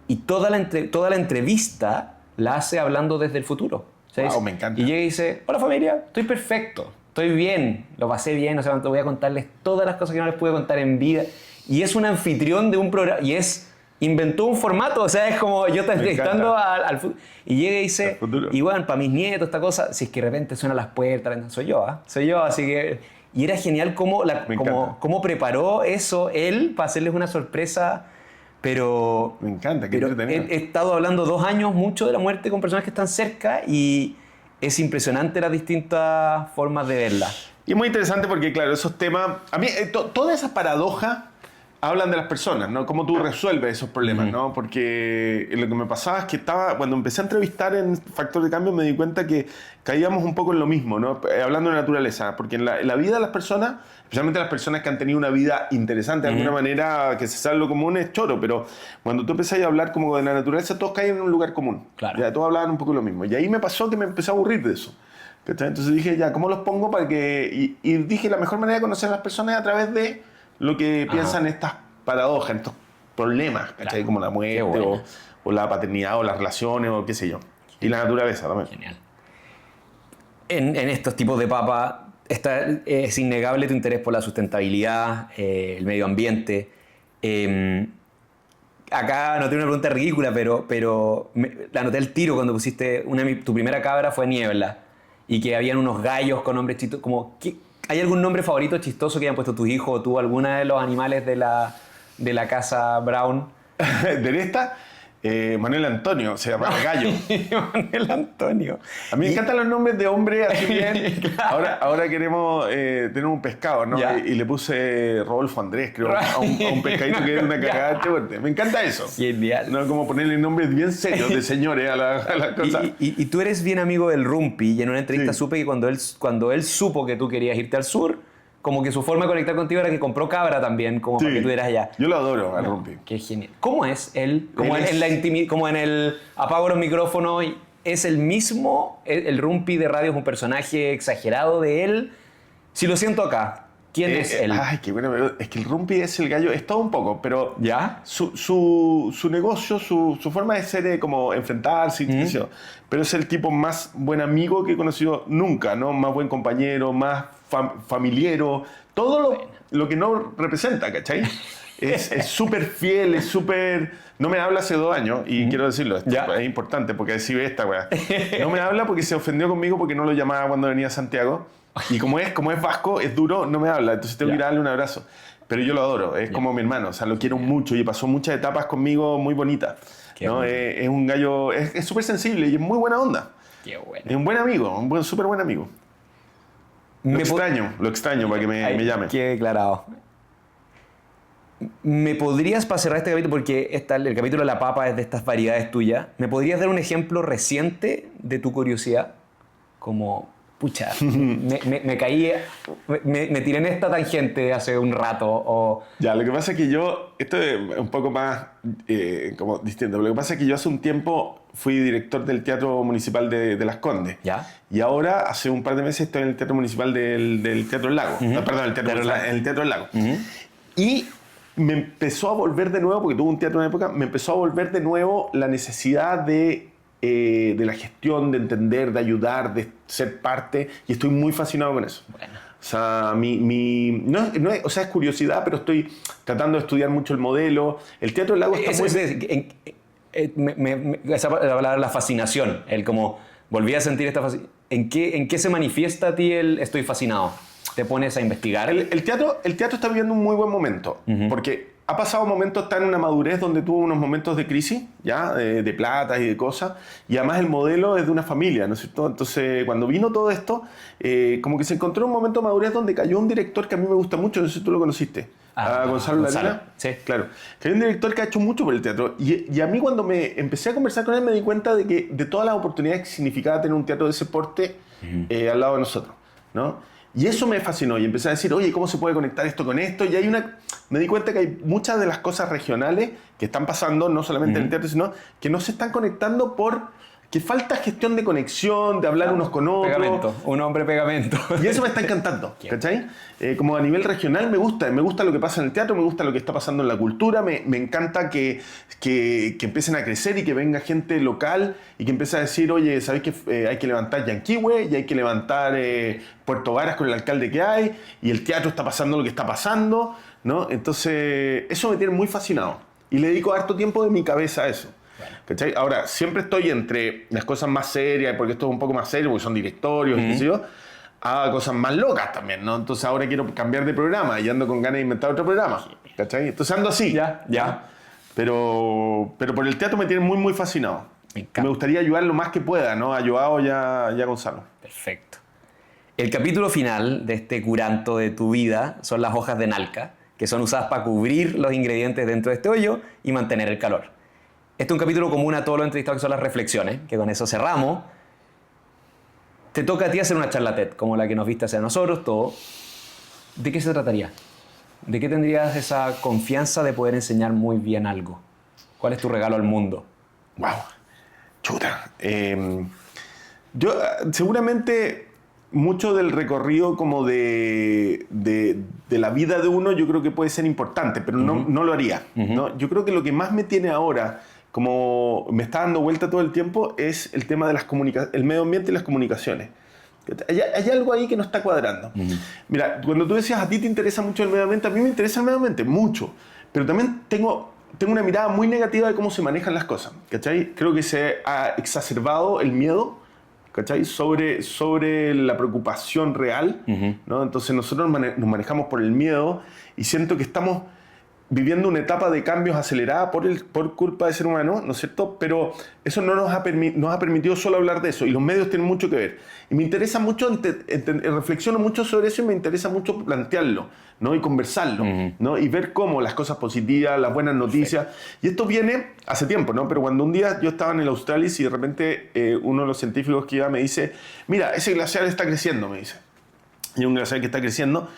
Y toda la entrevista la hace hablando desde el futuro. Wow, me encanta. Y llega y dice, hola familia, estoy perfecto, estoy bien, lo pasé bien, o sea, voy a contarles todas las cosas que no les pude contar en vida. Y es un anfitrión de un programa, inventó un formato, o sea, es como yo estoy entrevistando al futuro. Y llega y dice, y bueno, para mis nietos, esta cosa, si es que de repente suenan las puertas, soy yo, así que... Y era genial cómo preparó eso él para hacerles una sorpresa, pero... Me encanta, que he estado hablando 2 años mucho de la muerte con personas que están cerca y es impresionante las distintas formas de verla. Y es muy interesante porque, claro, esos temas... A mí, toda esa paradoja... hablan de las personas, ¿no? Cómo tú resuelves esos problemas, ¿no? Porque lo que me pasaba es que cuando empecé a entrevistar en Factor de Cambio me di cuenta que caíamos un poco en lo mismo, ¿no? Hablando de naturaleza, porque en la vida de las personas, especialmente las personas que han tenido una vida interesante de alguna manera, que se sabe lo común es choro, pero cuando tú empezás a hablar como de la naturaleza, todos caen en un lugar común. Claro. Ya, todos hablaban un poco de lo mismo. Y ahí me pasó que me empecé a aburrir de eso. ¿Cachai? Entonces dije, ya, ¿cómo los pongo para que...? Y dije, la mejor manera de conocer a las personas es a través de lo que piensan estas paradojas, estos problemas, ¿cachai? Claro. Como la muerte o la paternidad o las relaciones o qué sé yo. Y la naturaleza también. Genial. En estos tipos de papa es innegable tu interés por la sustentabilidad, el medio ambiente. Acá noté una pregunta ridícula, pero la noté al tiro cuando pusiste tu primera cabra fue Niebla y que habían unos gallos con nombres chistosos. ¿Hay algún nombre favorito chistoso que hayan puesto tus hijos o tú, alguna de los animales de la casa Brown? De esta, Manuel Antonio, se llama Gallo. Manuel Antonio. A mí me encantan los nombres de hombres así bien. Claro. Ahora queremos tener un pescado, ¿no? Y le puse Rodolfo Andrés, creo, a un pescadito que es una cagada fuerte. Me encanta eso. Genial. No, como ponerle nombres bien serios de señores a las cosas. Y tú eres bien amigo del Rumpi, y en una entrevista supe que cuando él supo que tú querías irte al sur, como que su forma de conectar contigo era que compró cabra también, como para que tú eras allá. Yo lo adoro al Rumpi. Qué genial. ¿Cómo es él? Como en el apago los micrófonos, ¿es el mismo? ¿El Rumpi de radio es un personaje exagerado de él? Si lo siento acá, ¿quién es él? Ay, qué bueno. Es que el Rumpi es el gallo, es todo un poco, pero ¿ya? Su negocio, su forma de ser como enfrentarse, pero es el tipo más buen amigo que he conocido nunca, ¿no? Más buen compañero, más familiero, todo lo que no representa, ¿cachai? Es súper fiel, es súper... No me habla hace 2 años, y quiero decirlo, es importante, porque así ve esta weá. No me habla porque se ofendió conmigo porque no lo llamaba cuando venía a Santiago, y como es vasco, es duro, no me habla, entonces tengo que ir a darle un abrazo. Pero yo lo adoro, es como mi hermano, o sea, lo quiero mucho, y pasó muchas etapas conmigo muy bonitas, ¿no? Es un gallo, es súper sensible y es muy buena onda. Qué bueno. Es un buen amigo, súper buen amigo. Lo extraño para que me llame. Qué declarado. ¿Me podrías, para cerrar este capítulo, porque el capítulo de la papa es de estas variedades tuyas, ¿me podrías dar un ejemplo reciente de tu curiosidad? Como, pucha, me caí, me tiré en esta tangente hace un rato. Ya, lo que pasa es que esto es un poco más como distinto, lo que pasa es que yo hace un tiempo fui director del Teatro Municipal de Las Condes. ¿Ya? Y ahora, hace un par de meses, estoy en el Teatro Municipal del Teatro del Lago. No, perdón, en el Teatro del Lago. Y me empezó a volver de nuevo, porque tuve un teatro en una época, me empezó a volver de nuevo la necesidad de la gestión, de entender, de ayudar, de ser parte, y estoy muy fascinado con eso. Bueno. O sea, o sea, es curiosidad, pero estoy tratando de estudiar mucho el modelo. El Teatro del Lago está esa palabra, la fascinación, el como volví a sentir esta fascinación. ¿En qué se manifiesta a ti el estoy fascinado? ¿Te pones a investigar? El teatro está viviendo un muy buen momento, porque ha pasado momentos, está en una madurez donde tuvo unos momentos de crisis, ¿ya? De plata y de cosas, y además el modelo es de una familia, ¿no es cierto? Entonces, cuando vino todo esto, como que se encontró un momento de madurez donde cayó un director que a mí me gusta mucho, no sé si tú lo conociste, a Gonzalo Larena. Sí. Claro. Que hay un director que ha hecho mucho por el teatro, y a mí cuando me empecé a conversar con él me di cuenta de que de todas las oportunidades que significaba tener un teatro de ese porte al lado de nosotros, ¿no? Y eso me fascinó y empecé a decir, oye, ¿cómo se puede conectar esto con esto? Y me di cuenta que hay muchas de las cosas regionales que están pasando, no solamente en el teatro, sino que no se están conectando que falta gestión de conexión, de hablar unos con otros. Pegamento, un hombre pegamento. Y eso me está encantando, ¿cachai? Como a nivel regional me gusta lo que pasa en el teatro, me gusta lo que está pasando en la cultura, me encanta que empiecen a crecer y que venga gente local y que empiece a decir, oye, ¿sabéis que hay que levantar Yanquihue y hay que levantar Puerto Varas con el alcalde que hay? Y el teatro está pasando lo que está pasando, ¿no? Entonces, eso me tiene muy fascinado y le dedico harto tiempo de mi cabeza a eso. ¿Cachai? Ahora, siempre estoy entre las cosas más serias, porque esto es un poco más serio, porque son directorios, y qué sé yo, a cosas más locas también, ¿no? Entonces ahora quiero cambiar de programa y ando con ganas de inventar otro programa, ¿cachai? Entonces ando así. Ya. Pero por el teatro me tiene muy, muy fascinado. Me gustaría ayudar lo más que pueda, ¿no? A Joao y a Gonzalo. Perfecto. El capítulo final de este curanto de tu vida son las hojas de Nalca, que son usadas para cubrir los ingredientes dentro de este hoyo y mantener el calor. Este es un capítulo común a todos los entrevistados, que son las reflexiones, que con eso cerramos. Te toca a ti hacer una charla TED, como la que nos viste hacer a nosotros, todo. ¿De qué se trataría? ¿De qué tendrías esa confianza de poder enseñar muy bien algo? ¿Cuál es tu regalo al mundo? Wow, chuta. Yo seguramente mucho del recorrido como de la vida de uno yo creo que puede ser importante, pero no lo haría. ¿No? Yo creo que lo que más me tiene ahora, como me está dando vuelta todo el tiempo, es el tema de el medio ambiente y las comunicaciones. Hay algo ahí que no está cuadrando. Mira, cuando tú decías a ti te interesa mucho el medio ambiente, a mí me interesa el medio ambiente, mucho. Pero también tengo una mirada muy negativa de cómo se manejan las cosas. ¿Cachai? Creo que se ha exacerbado el miedo, ¿cachai? Sobre la preocupación real. ¿No? Entonces nosotros nos manejamos por el miedo y siento que estamos viviendo una etapa de cambios acelerada por culpa del ser humano, ¿no es cierto? Pero eso no nos ha permitido solo hablar de eso, y los medios tienen mucho que ver. Y me interesa mucho, reflexiono mucho sobre eso y me interesa mucho plantearlo, ¿no? Y conversarlo, ¿no? Y ver cómo las cosas positivas, las buenas noticias. Y esto viene hace tiempo, ¿no? Pero cuando un día yo estaba en el Australis y de repente uno de los científicos que iba me dice, mira, ese glaciar está creciendo, me dice. Y hay un glaciar que está creciendo.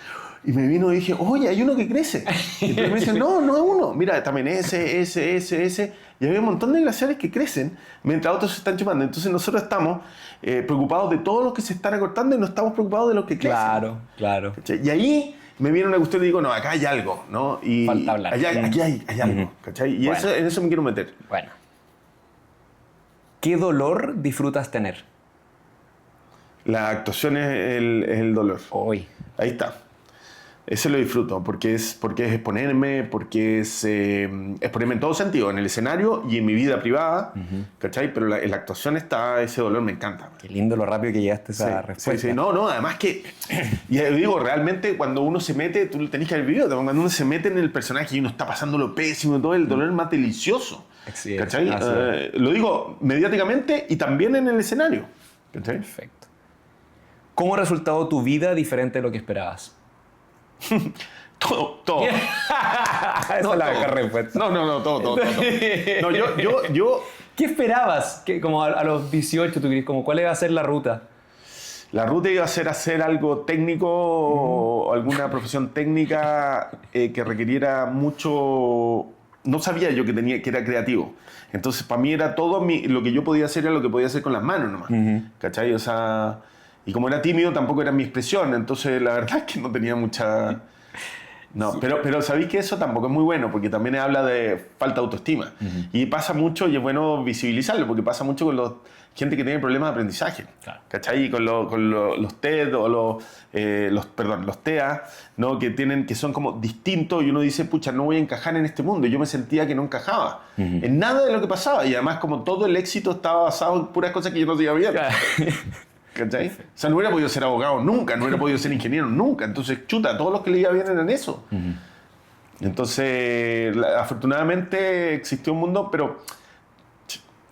Y me vino y dije, oye, hay uno que crece. Y entonces me dice, no es uno. Mira, también ese. Y había un montón de glaciares que crecen mientras otros se están chupando. Entonces nosotros estamos preocupados de todos los que se están acortando y no estamos preocupados de los que crecen. Claro. ¿Cachai? Y ahí me viene una cuestión y digo, no, acá hay algo, ¿no? Y falta hablar. Aquí hay algo, ¿cachai? Y bueno, en eso me quiero meter. Bueno. ¿Qué dolor disfrutas tener? La actuación es el dolor. Hoy. Ahí está. Ese lo disfruto, porque es exponerme, porque es exponerme en todo sentido, en el escenario y en mi vida privada, ¿cachai? Pero en la actuación está ese dolor, me encanta. Qué lindo lo rápido que llegaste a esa respuesta. Sí. No, además que, y digo, realmente cuando uno se mete, tú lo tenés que haber vivido, cuando uno se mete en el personaje y uno está pasando lo pésimo y todo, el dolor es más delicioso, ¿cachai? Lo digo mediáticamente y también en el escenario, ¿cachai? Perfecto. ¿Cómo ha resultado tu vida diferente de lo que esperabas? Todo. Esa es la mejor respuesta. No, todo. No, yo... ¿Qué esperabas? Como a los 18, tú querías, como, ¿cuál iba a ser la ruta? La ruta iba a ser hacer algo técnico o alguna profesión técnica que requiriera mucho... No sabía yo que era creativo. Entonces, para mí era todo lo que yo podía hacer era lo que podía hacer con las manos nomás. ¿Cachai? O sea... Y como era tímido, tampoco era mi expresión. Entonces, la verdad es que no tenía mucha... No, sí. Pero sabéis que eso tampoco es muy bueno, porque también habla de falta de autoestima. Y pasa mucho, y es bueno visibilizarlo, porque pasa mucho con gente que tiene problemas de aprendizaje. Claro. ¿Cachai? Y con los TED o los TEA, ¿no? que son como distintos, y uno dice, pucha, no voy a encajar en este mundo. Y yo me sentía que no encajaba en nada de lo que pasaba. Y además, como todo el éxito estaba basado en puras cosas que yo no sabía bien. Claro. ¿Cachai? O sea, no hubiera podido ser abogado nunca, no hubiera podido ser ingeniero nunca. Entonces, chuta, todos los que le iba bien eran eso. Entonces, afortunadamente existió un mundo, pero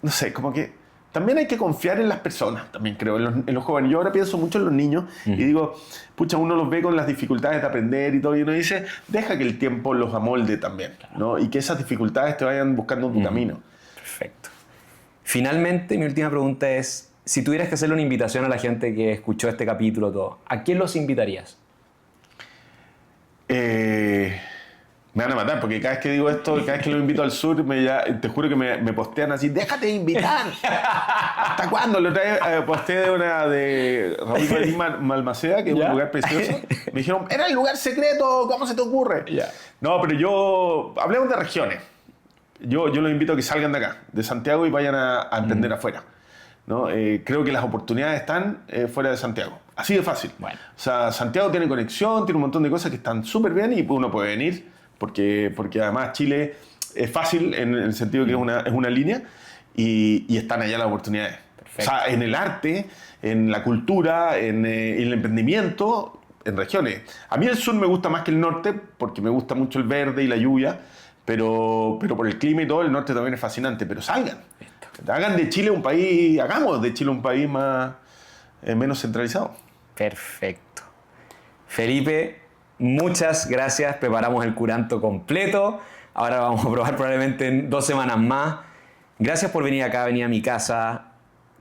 no sé, como que también hay que confiar en las personas, también creo, en los jóvenes. Yo ahora pienso mucho en los niños y digo, pucha, uno los ve con las dificultades de aprender y todo, y uno dice, deja que el tiempo los amolde también, ¿no? Y que esas dificultades te vayan buscando tu camino. Perfecto. Finalmente, mi última pregunta es, si tuvieras que hacerle una invitación a la gente que escuchó este capítulo todo, ¿a quién los invitarías? Me van a matar, porque cada vez que digo esto, cada vez que lo invito al sur, te juro que me postean así, ¡déjate de invitar! ¿Hasta cuándo? La otra vez posteé una de Raúl Marín Malmaceda, que es un lugar precioso. Me dijeron, era el lugar secreto, ¿cómo se te ocurre? No, pero hablemos de regiones. Yo los invito a que salgan de acá, de Santiago, y vayan a emprender afuera. ¿No? Creo que las oportunidades están fuera de Santiago. Así de fácil. Bueno. O sea, Santiago tiene conexión, tiene un montón de cosas que están súper bien y uno puede venir porque además Chile es fácil en el sentido que es una línea y están allá las oportunidades. Perfecto. O sea, en el arte, en la cultura, en el emprendimiento, en regiones. A mí el sur me gusta más que el norte porque me gusta mucho el verde y la lluvia, pero por el clima y todo, el norte también es fascinante. Pero salgan. Hagan de Chile un país, hagamos de Chile un país menos centralizado. Perfecto. Felipe, muchas gracias. Preparamos el curanto completo. Ahora vamos a probar probablemente en 2 semanas más. Gracias por venir acá, venir a mi casa,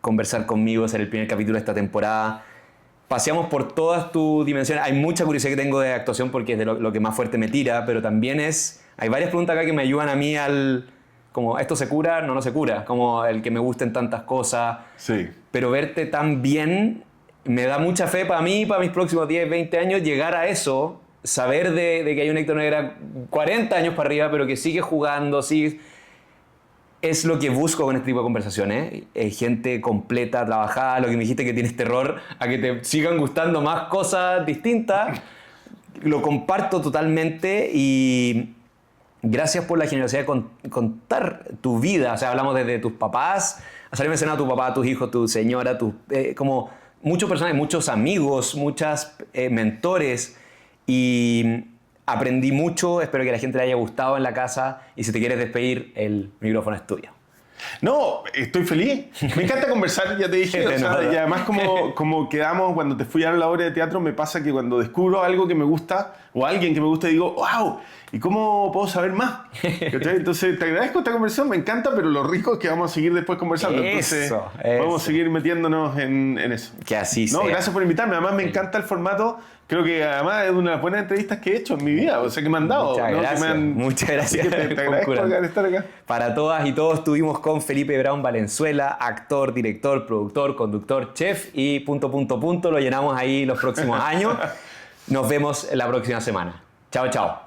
conversar conmigo, hacer el primer capítulo de esta temporada. Paseamos por todas tus dimensiones. Hay mucha curiosidad que tengo de actuación porque es de lo que más fuerte me tira, pero también hay varias preguntas acá que me ayudan a mí como, ¿esto se cura? No se cura. Como el que me gusten tantas cosas. Sí. Pero verte tan bien me da mucha fe para mí, para mis próximos 10, 20 años, llegar a eso, saber de que hay un Héctor Negra 40 años para arriba, pero que sigue jugando, sigue... Es lo que busco con este tipo de conversaciones. Gente completa, trabajada, lo que me dijiste que tienes terror a que te sigan gustando más cosas distintas. Lo comparto totalmente y gracias por la generosidad de contar tu vida. O sea, hablamos desde tus papás, has mencionado a tu papá, a tus hijos, tu señora, como muchos personajes, muchos amigos, muchas mentores y... Aprendí mucho, espero que a la gente le haya gustado en la casa y si te quieres despedir, el micrófono es tuyo. No, estoy feliz. Me encanta conversar, ya te dije. O sea, y además como quedamos cuando te fui a la obra de teatro, me pasa que cuando descubro algo que me gusta o alguien que me gusta, digo, wow, ¿y cómo puedo saber más? Entonces te agradezco esta conversación, me encanta, pero lo rico es que vamos a seguir después conversando. Entonces vamos a seguir metiéndonos en eso. Que así sea. No, gracias por invitarme. Además me encanta el formato. Creo que además es una de las buenas entrevistas que he hecho en mi vida, o sea que me han dado. Muchas gracias. Muchas gracias. Te agradezco por estar acá. Para todas y todos estuvimos con Felipe Brown Valenzuela, actor, director, productor, conductor, chef y ... Lo llenamos ahí los próximos años. Nos vemos la próxima semana. Chao, chao.